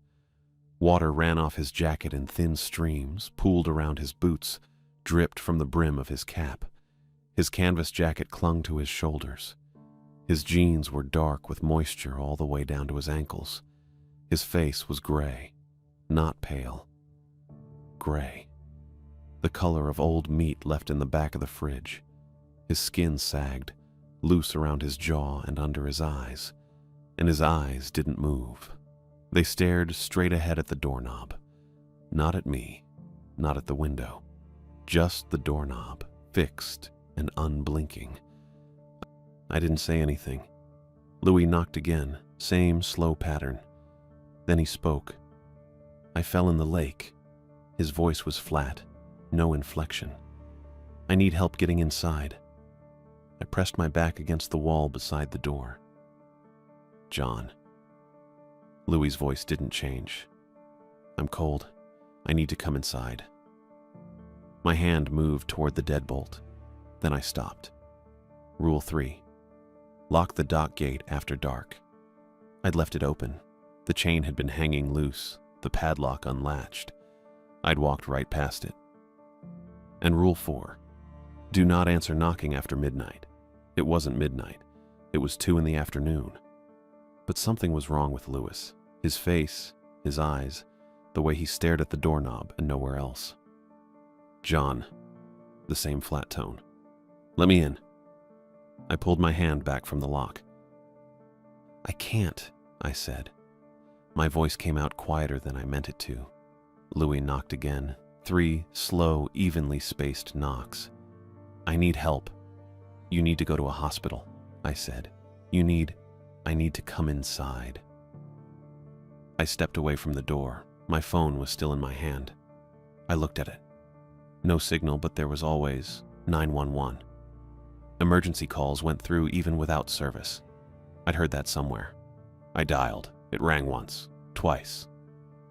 Water ran off his jacket in thin streams, pooled around his boots, dripped from the brim of his cap. His canvas jacket clung to his shoulders. His jeans were dark with moisture all the way down to his ankles. His face was gray, not pale. Gray. The color of old meat left in the back of the fridge. His skin sagged, loose around his jaw and under his eyes. And his eyes didn't move. They stared straight ahead at the doorknob. Not at me, not at the window. Just the doorknob, fixed and unblinking. I didn't say anything. Louis knocked again, same slow pattern. Then he spoke. I fell in the lake. His voice was flat, no inflection. I need help getting inside. I pressed my back against the wall beside the door. John. Louis's voice didn't change. I'm cold. I need to come inside. My hand moved toward the deadbolt. Then I stopped. Rule 3. Lock the dock gate after dark. I'd left it open. The chain had been hanging loose, the padlock unlatched. I'd walked right past it. And Rule 4. Do not answer knocking after midnight. It wasn't midnight. It was 2 in the afternoon. But something was wrong with Louis. His face, his eyes, the way he stared at the doorknob and nowhere else. "John," the same flat tone. "Let me in." I pulled my hand back from the lock. "I can't," I said. My voice came out quieter than I meant it to. Louis knocked again, 3 slow, evenly spaced knocks. "I need help. You need to go to a hospital," I said. I need to come inside." I stepped away from the door. My phone was still in my hand. I looked at it. No signal, but there was always 911. Emergency calls went through even without service. I'd heard that somewhere. I dialed. It rang once, twice.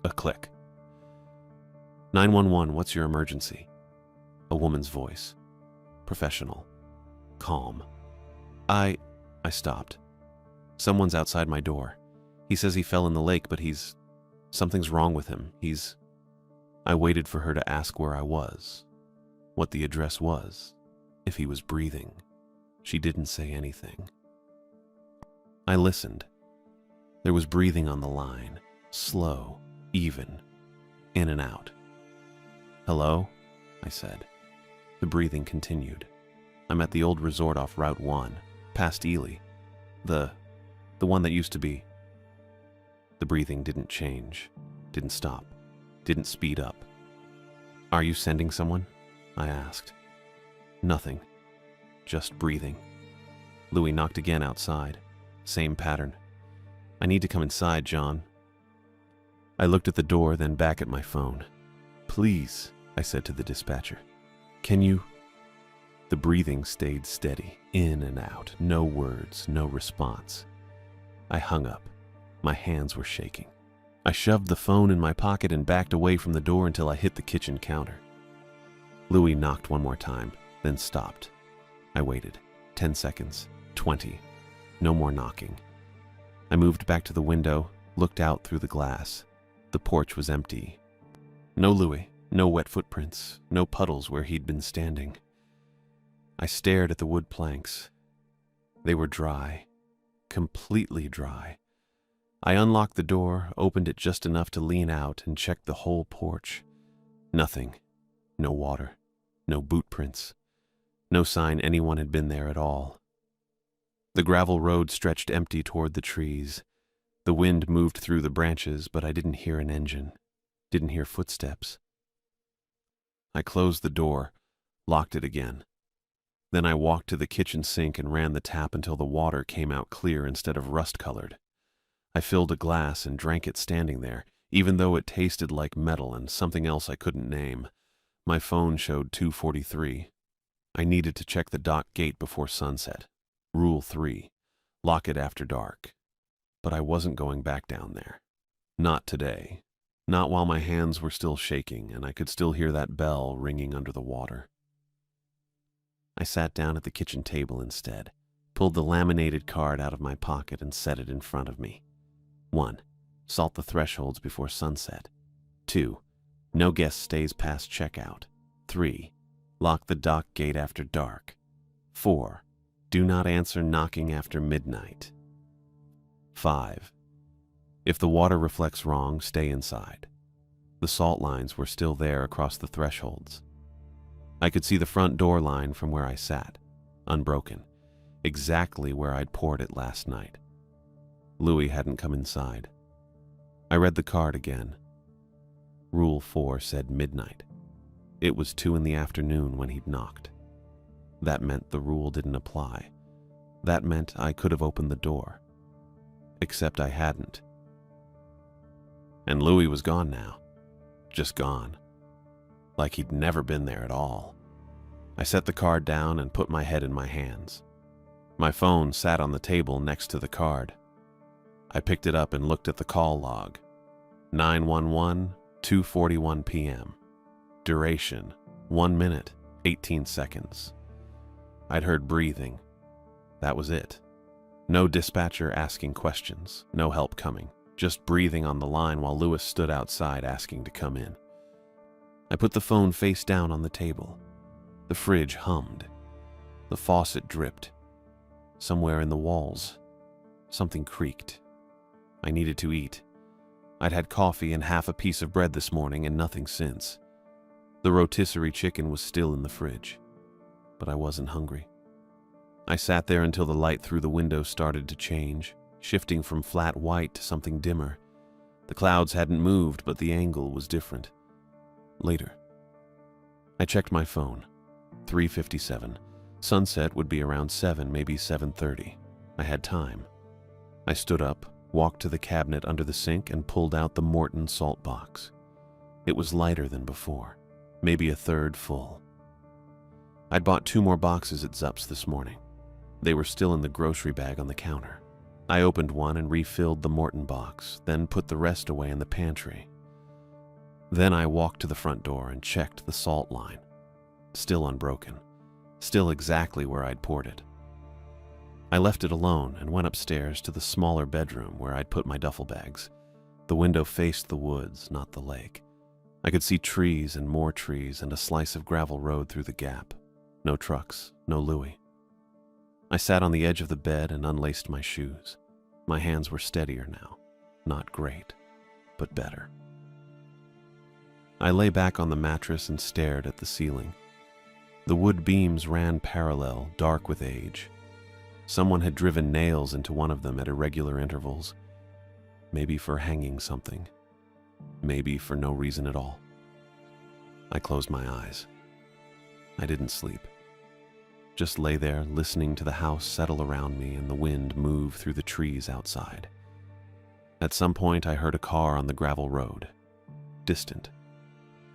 A click. 911, what's your emergency?" A woman's voice. Professional. Calm. I stopped. "Someone's outside my door. He says he fell in the lake, but something's wrong with him. I waited for her to ask where I was, what the address was, if he was breathing. She didn't say anything. I listened. There was breathing on the line, slow, even, in and out. "Hello?" I said. The breathing continued. "I'm at the old resort off Route 1, past Ely. The one that used to be." The breathing didn't change, didn't stop, didn't speed up. "Are you sending someone?" I asked. "Nothing. Just breathing." Louis knocked again outside. Same pattern. "I need to come inside, John." I looked at the door, then back at my phone. "Please," I said to the dispatcher. "Can you?" The breathing stayed steady, in and out, no words, no response. I hung up. My hands were shaking. I shoved the phone in my pocket and backed away from the door until I hit the kitchen counter. Louis knocked one more time, then stopped. I waited. 10 seconds. 20. No more knocking. I moved back to the window, looked out through the glass. The porch was empty. No Louis, no wet footprints, no puddles where he'd been standing. I stared at the wood planks. They were dry, completely dry. I unlocked the door, opened it just enough to lean out and check the whole porch. Nothing. No water. No boot prints. No sign anyone had been there at all. The gravel road stretched empty toward the trees. The wind moved through the branches, but I didn't hear an engine. Didn't hear footsteps. I closed the door, locked it again. Then I walked to the kitchen sink and ran the tap until the water came out clear instead of rust-colored. I filled a glass and drank it standing there, even though it tasted like metal and something else I couldn't name. My phone showed 2:43. I needed to check the dock gate before sunset. Rule 3. Lock it after dark. But I wasn't going back down there. Not today. Not while my hands were still shaking and I could still hear that bell ringing under the water. I sat down at the kitchen table instead, pulled the laminated card out of my pocket and set it in front of me. 1. Salt the thresholds before sunset. 2. No guest stays past checkout. 3. Lock the dock gate after dark. 4. Do not answer knocking after midnight. 5. If the water reflects wrong, stay inside. The salt lines were still there across the thresholds. I could see the front door line from where I sat, unbroken, exactly where I'd poured it last night. Louis hadn't come inside. I read the card again. Rule 4 said midnight. It was 2 in the afternoon when he'd knocked. That meant the rule didn't apply. That meant I could have opened the door. Except I hadn't. And Louis was gone now. Just gone. Like he'd never been there at all. I set the card down and put my head in my hands. My phone sat on the table next to the card. I picked it up and looked at the call log. 911, 2:41 p.m. Duration, 1 minute, 18 seconds. I'd heard breathing. That was it. No dispatcher asking questions, no help coming. Just breathing on the line while Louis stood outside asking to come in. I put the phone face down on the table. The fridge hummed. The faucet dripped. Somewhere in the walls, something creaked. I needed to eat. I'd had coffee and half a piece of bread this morning and nothing since. The rotisserie chicken was still in the fridge, but I wasn't hungry. I sat there until the light through the window started to change, shifting from flat white to something dimmer. The clouds hadn't moved, but the angle was different. Later, I checked my phone. 3:57. Sunset would be around 7, maybe 7:30. I had time. I stood up, walked to the cabinet under the sink, and pulled out the Morton salt box. It was lighter than before, maybe a third full. I'd bought 2 more boxes at Zupp's this morning. They were still in the grocery bag on the counter. I opened one and refilled the Morton box, then put the rest away in the pantry. Then I walked to the front door and checked the salt line. Still unbroken. Still exactly where I'd poured it. I left it alone and went upstairs to the smaller bedroom where I'd put my duffel bags. The window faced the woods, not the lake. I could see trees and more trees and a slice of gravel road through the gap. No trucks, no Louie. I sat on the edge of the bed and unlaced my shoes. My hands were steadier now. Not great, but better. I lay back on the mattress and stared at the ceiling. The wood beams ran parallel, dark with age. Someone had driven nails into one of them at irregular intervals. Maybe for hanging something. Maybe for no reason at all. I closed my eyes. I didn't sleep. Just lay there listening to the house settle around me and the wind move through the trees outside. At some point I heard a car on the gravel road. Distant.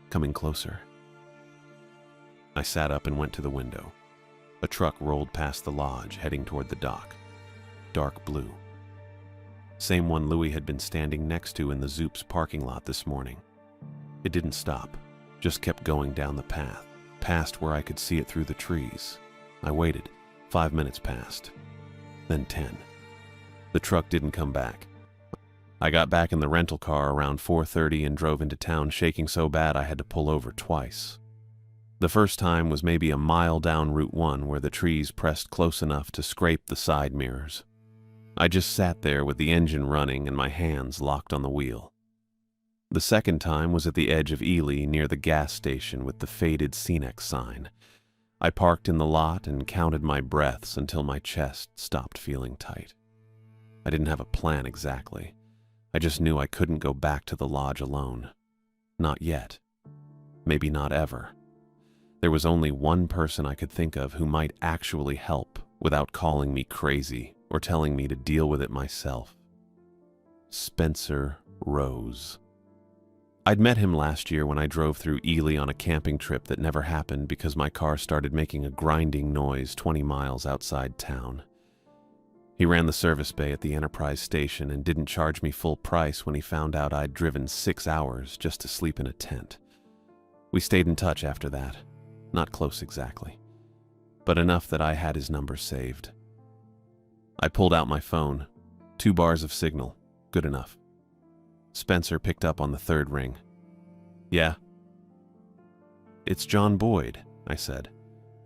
Coming closer. I sat up and went to the window. A truck rolled past the lodge, heading toward the dock. Dark blue. Same one Louie had been standing next to in the Zoop's parking lot this morning. It didn't stop, just kept going down the path, past where I could see it through the trees. I waited. 5 minutes passed. Then 10. The truck didn't come back. I got back in the rental car around 4:30 and drove into town shaking so bad I had to pull over twice. The first time was maybe a mile down Route 1 where the trees pressed close enough to scrape the side mirrors. I just sat there with the engine running and my hands locked on the wheel. The second time was at the edge of Ely near the gas station with the faded Cenex sign. I parked in the lot and counted my breaths until my chest stopped feeling tight. I didn't have a plan exactly. I just knew I couldn't go back to the lodge alone. Not yet. Maybe not ever. There was only one person I could think of who might actually help without calling me crazy or telling me to deal with it myself. Spencer Rose. I'd met him last year when I drove through Ely on a camping trip that never happened because my car started making a grinding noise 20 miles outside town. He ran the service bay at the Enterprise station and didn't charge me full price when he found out I'd driven 6 hours just to sleep in a tent. We stayed in touch after that. Not close exactly, but enough that I had his number saved. I pulled out my phone. 2 bars of signal. Good enough. Spencer picked up on the 3rd ring. Yeah? It's John Boyd, I said.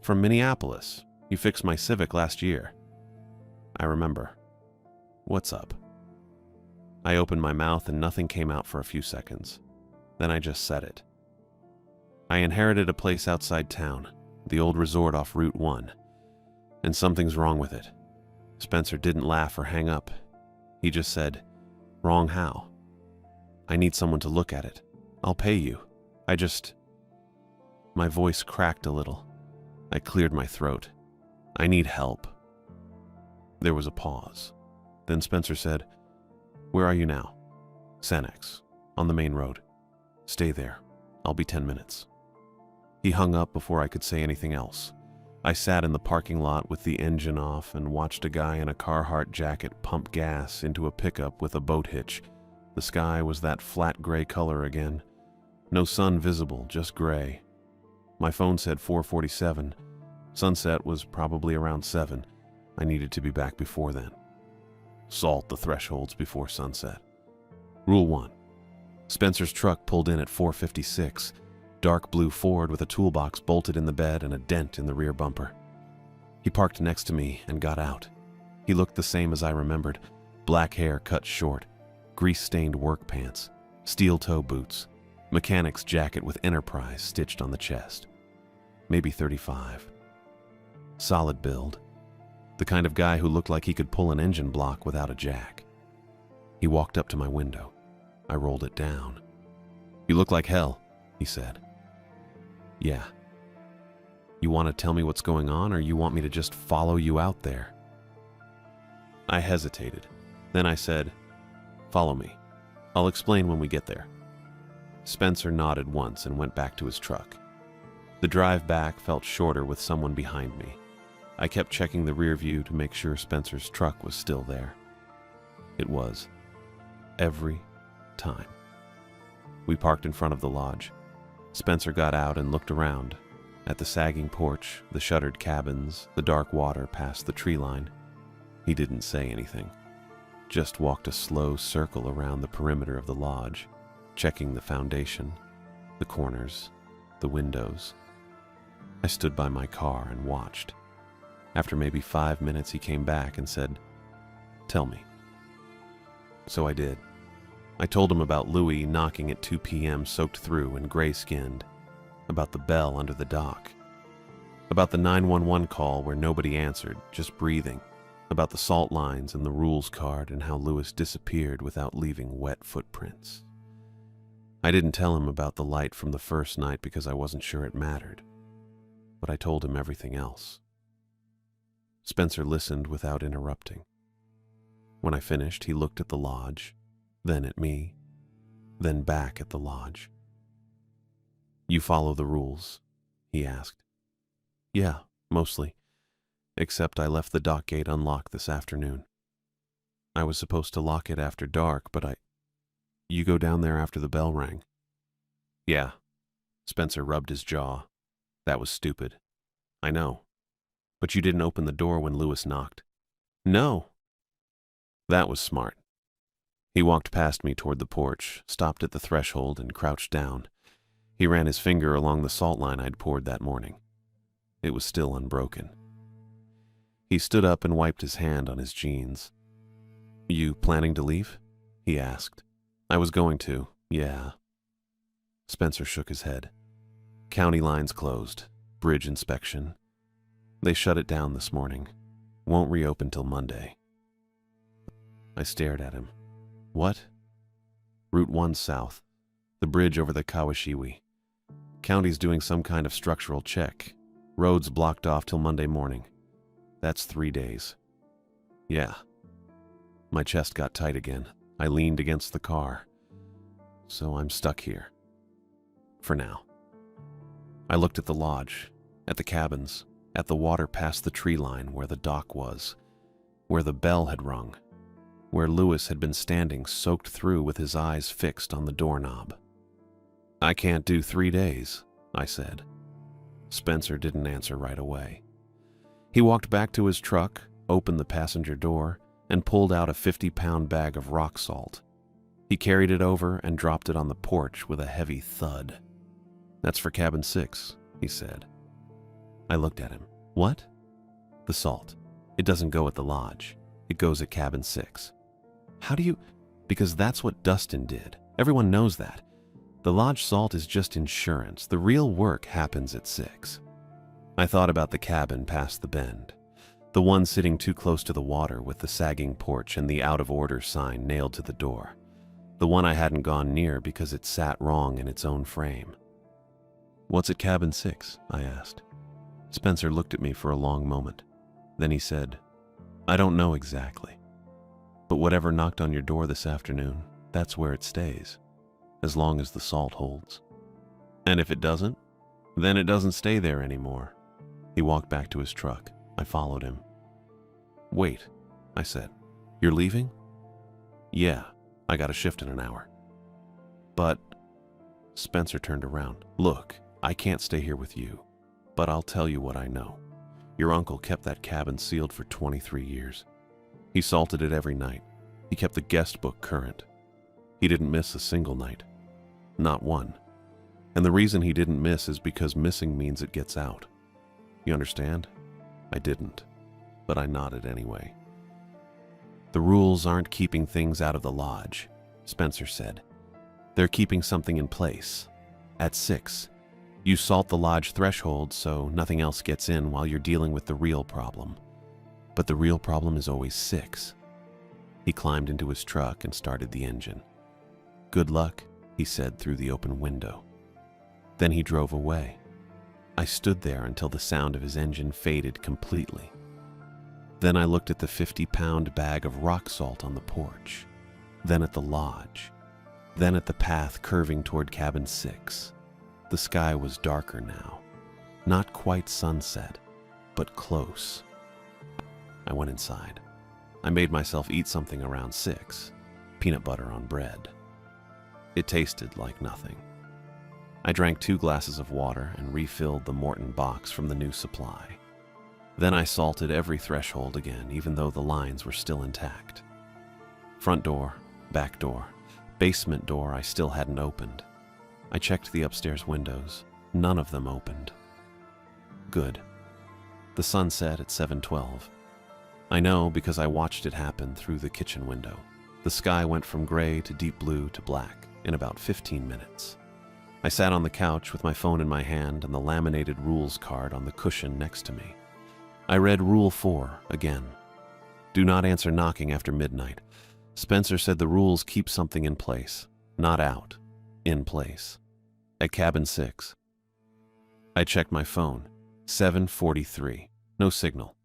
From Minneapolis. You fixed my Civic last year. I remember. What's up? I opened my mouth and nothing came out for a few seconds. Then I just said it. I inherited a place outside town, the old resort off Route 1, and something's wrong with it. Spencer didn't laugh or hang up. He just said, "Wrong how?" "I need someone to look at it. I'll pay you. My voice cracked a little. I cleared my throat. "I need help." There was a pause. Then Spencer said, "Where are you now?" "Cenex, on the main road. Stay there. I'll be 10 minutes. He hung up before I could say anything else. I sat in the parking lot with the engine off and watched a guy in a Carhartt jacket pump gas into a pickup with a boat hitch. The sky was that flat gray color again. No sun visible, just gray. My phone said 4:47. Sunset was probably around 7. I needed to be back before then. Salt the thresholds before sunset. Rule 1. Spencer's truck pulled in at 4:56. Dark blue Ford with a toolbox bolted in the bed and a dent in the rear bumper. He parked next to me and got out. He looked the same as I remembered. Black hair cut short. grease-stained work pants, steel-toe boots, mechanic's jacket with Enterprise stitched on the chest. Maybe 35. Solid build. The kind of guy who looked like he could pull an engine block without a jack. He walked up to my window. I rolled it down. "You look like hell," he said. "Yeah. You want to tell me what's going on, or you want me to just follow you out there?" I hesitated. Then I said, "Follow me. I'll explain when we get there." Spencer nodded once and went back to his truck. The drive back felt shorter with someone behind me. I kept checking the rear view to make sure Spencer's truck was still there. It was. Every time. We parked in front of the lodge. Spencer got out and looked around. At the sagging porch, the shuttered cabins, the dark water past the tree line. He didn't say anything. Just walked a slow circle around the perimeter of the lodge, checking the foundation, the corners, the windows. I stood by my car and watched. After maybe 5 minutes, he came back and said, "Tell me." So I did. I told him about Louis knocking at 2 p.m. soaked through and gray-skinned, about the bell under the dock, about the 911 call where nobody answered, just breathing, about the salt lines and the rules card and how Louis disappeared without leaving wet footprints. I didn't tell him about the light from the first night because I wasn't sure it mattered, but I told him everything else. Spencer listened without interrupting. When I finished, he looked at the lodge, then at me, then back at the lodge. "You follow the rules?" he asked. "Yeah, mostly. Except I left the dock gate unlocked this afternoon. I was supposed to lock it after dark, but You go down there after the bell rang?" "Yeah." Spencer rubbed his jaw. "That was stupid. I know. But you didn't open the door when Louis knocked." "No." "That was smart." He walked past me toward the porch, stopped at the threshold, and crouched down. He ran his finger along the salt line I'd poured that morning. It was still unbroken. He stood up and wiped his hand on his jeans. "You planning to leave?" he asked. "I was going to, yeah." Spencer shook his head. "County line's closed. Bridge inspection. They shut it down this morning. Won't reopen till Monday." I stared at him. "What?" "Route 1 south. The bridge over the Kawashiwi. County's doing some kind of structural check. Roads blocked off till Monday morning. That's 3 days." "Yeah." My chest got tight again. I leaned against the car. So I'm stuck here. For now. I looked at the lodge, at the cabins, at the water past the tree line where the dock was, where the bell had rung, where Louis had been standing soaked through with his eyes fixed on the doorknob. "I can't do 3 days," I said. Spencer didn't answer right away. He walked back to his truck, opened the passenger door, and pulled out a 50-pound bag of rock salt. He carried it over and dropped it on the porch with a heavy thud. "That's for cabin 6, he said. I looked at him. "What?" "The salt. It doesn't go at the lodge. It goes at cabin 6. "How do you—" "Because that's what Dustin did. Everyone knows that. The lodge salt is just insurance. The real work happens at 6. I thought about the cabin past the bend. The one sitting too close to the water with the sagging porch and the out-of-order sign nailed to the door. The one I hadn't gone near because it sat wrong in its own frame. "What's at cabin 6? I asked. Spencer looked at me for a long moment. Then he said, "I don't know exactly. But whatever knocked on your door this afternoon, that's where it stays, as long as the salt holds. And if it doesn't, then it doesn't stay there anymore." He walked back to his truck. I followed him. "Wait," I said. "You're leaving?" "Yeah, I got a shift in an hour." "But—" Spencer turned around. "Look, I can't stay here with you, but I'll tell you what I know. Your uncle kept that cabin sealed for 23 years. He salted it every night. He kept the guest book current. He didn't miss a single night. Not one. And the reason he didn't miss is because missing means it gets out. You understand?" I didn't, but I nodded anyway. "The rules aren't keeping things out of the lodge. Spencer said. They're keeping something in place. At 6, you salt the lodge threshold so nothing else gets in while you're dealing with the real problem. But the real problem is always 6. He climbed into his truck and started the engine. Good luck, he said through the open window. Then he drove away. I stood there until the sound of his engine faded completely. Then I looked at the 50-pound bag of rock salt on the porch, then at the lodge, then at the path curving toward cabin 6. The sky was darker now. Not quite sunset, but close. I went inside. I made myself eat something around 6, peanut butter on bread. It tasted like nothing. I drank 2 glasses of water and refilled the Morton box from the new supply. Then I salted every threshold again, even though the lines were still intact. Front door, back door, basement door I still hadn't opened. I checked the upstairs windows. None of them opened. Good. The sun set at 7:12. I know because I watched it happen through the kitchen window. The sky went from gray to deep blue to black in about 15 minutes. I sat on the couch with my phone in my hand and the laminated rules card on the cushion next to me. I read Rule 4 again. Do not answer knocking after midnight. Spencer said the rules keep something in place, not out, in place. At cabin 6. I checked my phone. 7:43. No signal.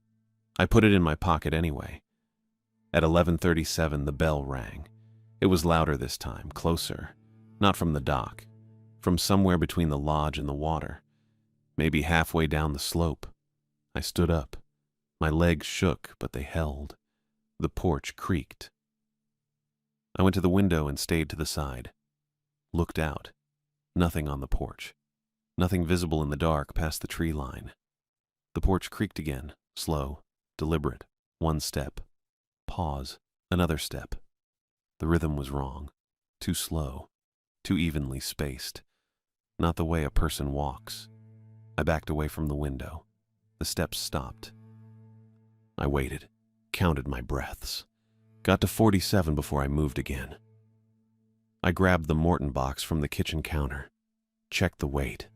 I put it in my pocket anyway. At 11:37, the bell rang. It was louder this time, closer. Not from the dock. From somewhere between the lodge and the water. Maybe halfway down the slope. I stood up. My legs shook, but they held. The porch creaked. I went to the window and stayed to the side. Looked out. Nothing on the porch. Nothing visible in the dark past the tree line. The porch creaked again, slow, deliberate. 1 step. Pause. Another step. The rhythm was wrong. Too slow. Too evenly spaced. Not the way a person walks. I backed away from the window. The steps stopped. I waited, counted my breaths. Got to 47 before I moved again. I grabbed the Morton box from the kitchen counter. Checked the weight.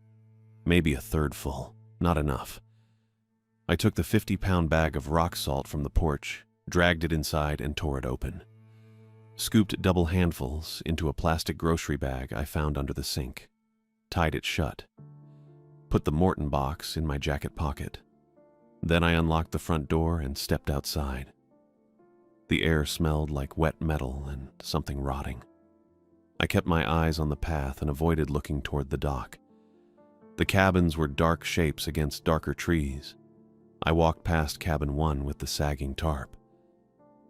Maybe a third full. Not enough. I took the 50-pound bag of rock salt from the porch, dragged it inside, and tore it open. Scooped double handfuls into a plastic grocery bag I found under the sink. Tied it shut. Put the Morton box in my jacket pocket. Then I unlocked the front door and stepped outside. The air smelled like wet metal and something rotting. I kept my eyes on the path and avoided looking toward the dock. The cabins were dark shapes against darker trees. I walked past cabin 1 with the sagging tarp.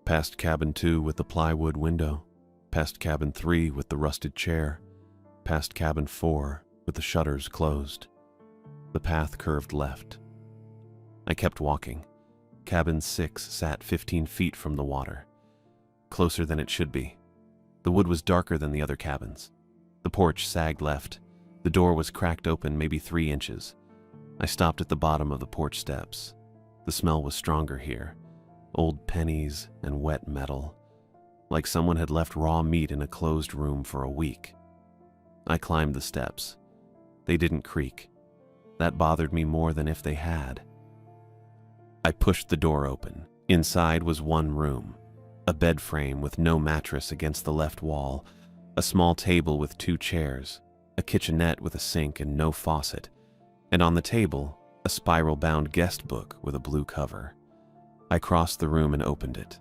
Past cabin 2 with the plywood window. Past cabin 3 with the rusted chair. Past cabin 4 with the shutters closed. The path curved left. I kept walking. Cabin 6 sat 15 feet from the water. Closer than it should be. The wood was darker than the other cabins. The porch sagged left. The door was cracked open maybe 3 inches. I stopped at the bottom of the porch steps. The smell was stronger here. Old pennies and wet metal. Like someone had left raw meat in a closed room for a week. I climbed the steps. They didn't creak. That bothered me more than if they had. I pushed the door open. Inside was one room. A bed frame with no mattress against the left wall. A small table with 2 chairs. A kitchenette with a sink and no faucet. And on the table, a spiral-bound guest book with a blue cover. I crossed the room and opened it.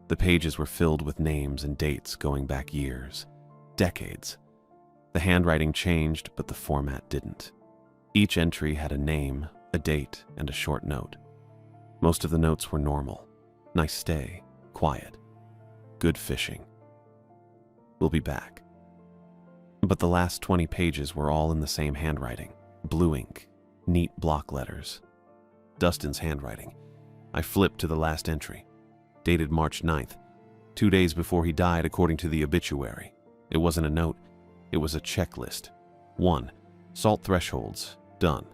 The pages were filled with names and dates going back years. Decades. The handwriting changed, but the format didn't. Each entry had a name, a date, and a short note. Most of the notes were normal. Nice stay. Quiet. Good fishing. We'll be back. But the last 20 pages were all in the same handwriting. Blue ink. Neat block letters. Dustin's handwriting. I flipped to the last entry. Dated March 9th. 2 days before he died according to the obituary. It wasn't a note. It was a checklist. 1. Salt thresholds. Done.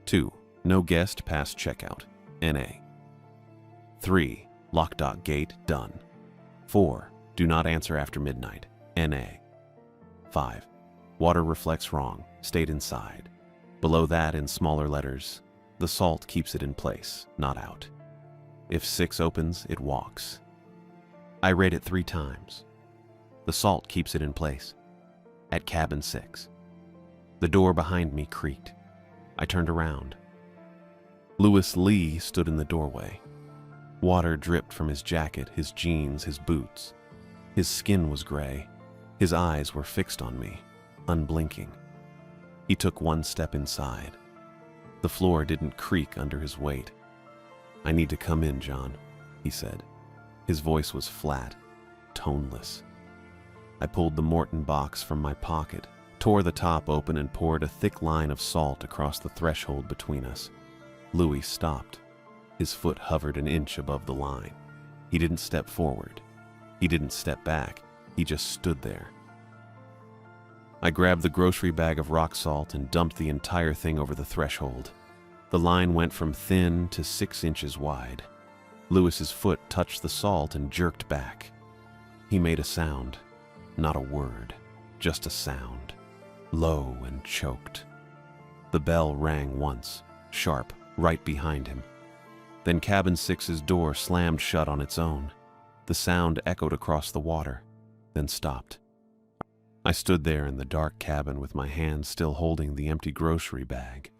2. No guest past checkout. NA. 3. Lock dock gate. Done. 4. Do not answer after midnight. NA. 5. Water reflects wrong, stayed inside. Below that, in smaller letters, the salt keeps it in place, not out. If 6 opens, it walks. I read it 3 times. The salt keeps it in place. At cabin 6. The door behind me creaked. I turned around. Louis Lee stood in the doorway. Water dripped from his jacket, his jeans, his boots. His skin was gray. His eyes were fixed on me, unblinking. He took 1 step inside. The floor didn't creak under his weight. "I need to come in, John," he said. His voice was flat, toneless. I pulled the Morton box from my pocket, tore the top open, and poured a thick line of salt across the threshold between us. Louis stopped. His foot hovered an inch above the line. He didn't step forward. He didn't step back. He just stood there. I grabbed the grocery bag of rock salt and dumped the entire thing over the threshold. The line went from thin to 6 inches wide. Louis's foot touched the salt and jerked back. He made a sound, not a word, just a sound, low and choked. The bell rang once, sharp, right behind him. Then cabin 6's door slammed shut on its own. The sound echoed across the water, then stopped. I stood there in the dark cabin with my hands still holding the empty grocery bag.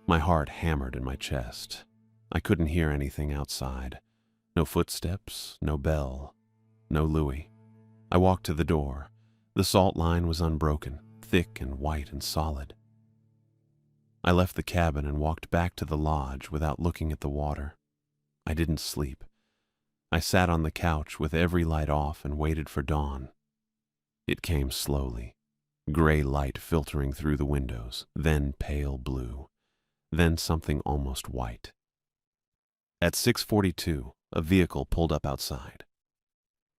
My heart hammered in my chest. I couldn't hear anything outside. No footsteps, no bell, no Louis. I walked to the door. The salt line was unbroken, thick and white and solid. I left the cabin and walked back to the lodge without looking at the water. I didn't sleep. I sat on the couch with every light off and waited for dawn. It came slowly, gray light filtering through the windows, then pale blue, then something almost white. At 6:42, a vehicle pulled up outside.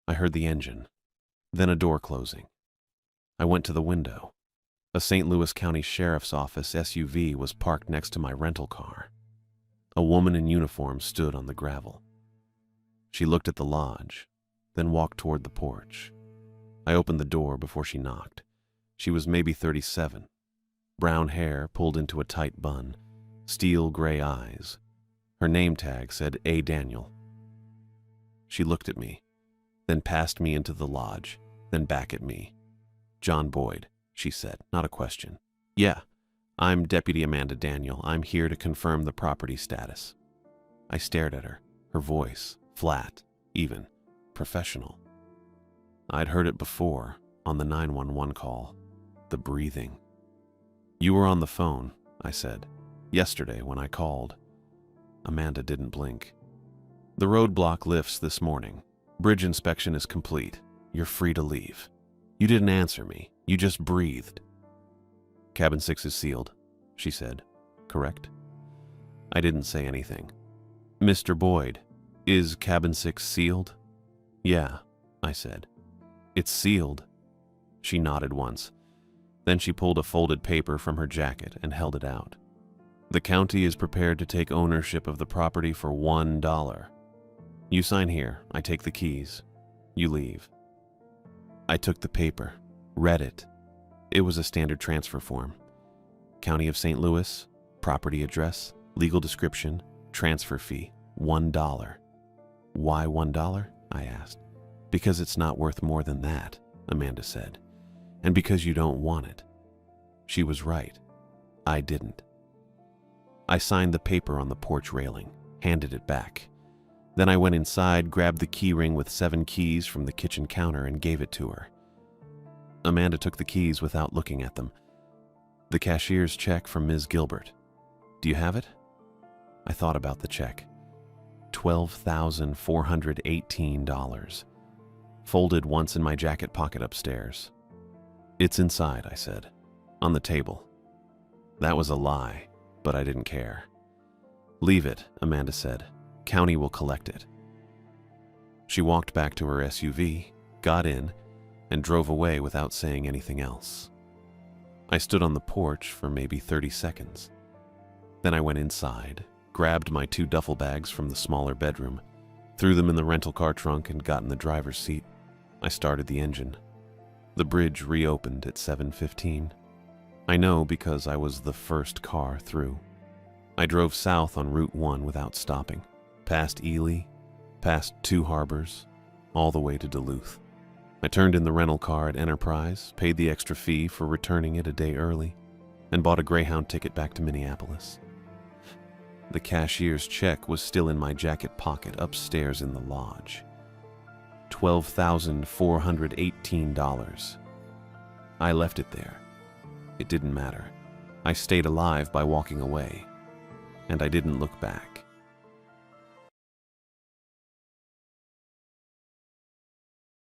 I heard the engine, then a door closing. I went to the window. A St. Louis County Sheriff's Office SUV was parked next to my rental car. A woman in uniform stood on the gravel. She looked at the lodge, then walked toward the porch. I opened the door before she knocked. She was maybe 37. Brown hair pulled into a tight bun, steel gray eyes. Her name tag said A. Daniel. She looked at me, then passed me into the lodge, then back at me. "John Boyd," she said, not a question. "Yeah, I'm Deputy Amanda Daniel. I'm here to confirm the property status." I stared at her, her voice, flat, even, professional. I'd heard it before, on the 911 call. The breathing. "You were on the phone," I said, "yesterday when I called." Amanda didn't blink. "The roadblock lifts this morning. Bridge inspection is complete. You're free to leave." "You didn't answer me. You just breathed." "Cabin 6 is sealed," she said. "Correct?" I didn't say anything. "Mr. Boyd, is cabin 6 sealed?" "Yeah," I said. "It's sealed." She nodded once. Then she pulled a folded paper from her jacket and held it out. "The county is prepared to take ownership of the property for $1. You sign here. I take the keys. You leave." I took the paper, read it. It was a standard transfer form. County of St. Louis, property address, legal description, transfer fee, $1. "Why $1? I asked. "Because it's not worth more than that," Amanda said. "And because you don't want it." She was right. I didn't. I signed the paper on the porch railing, handed it back. Then I went inside, grabbed the key ring with 7 keys from the kitchen counter and gave it to her. Amanda took the keys without looking at them. "The cashier's check from Ms. Gilbert. Do you have it?" I thought about the check. $12,418. Folded once in my jacket pocket upstairs. "It's inside," I said. "On the table." That was a lie, but I didn't care. "Leave it," Amanda said. "County will collect it." She walked back to her SUV, got in, and drove away without saying anything else. I stood on the porch for maybe 30 seconds. Then I went inside, grabbed my 2 duffel bags from the smaller bedroom, threw them in the rental car trunk and got in the driver's seat. I started the engine. The bridge reopened at 7:15. I know because I was the first car through. I drove south on Route 1 without stopping, past Ely, past Two Harbors, all the way to Duluth. I turned in the rental car at Enterprise, paid the extra fee for returning it a day early, and bought a Greyhound ticket back to Minneapolis. The cashier's check was still in my jacket pocket upstairs in the lodge. $12,418. I left it there. It didn't matter. I stayed alive by walking away, and I didn't look back.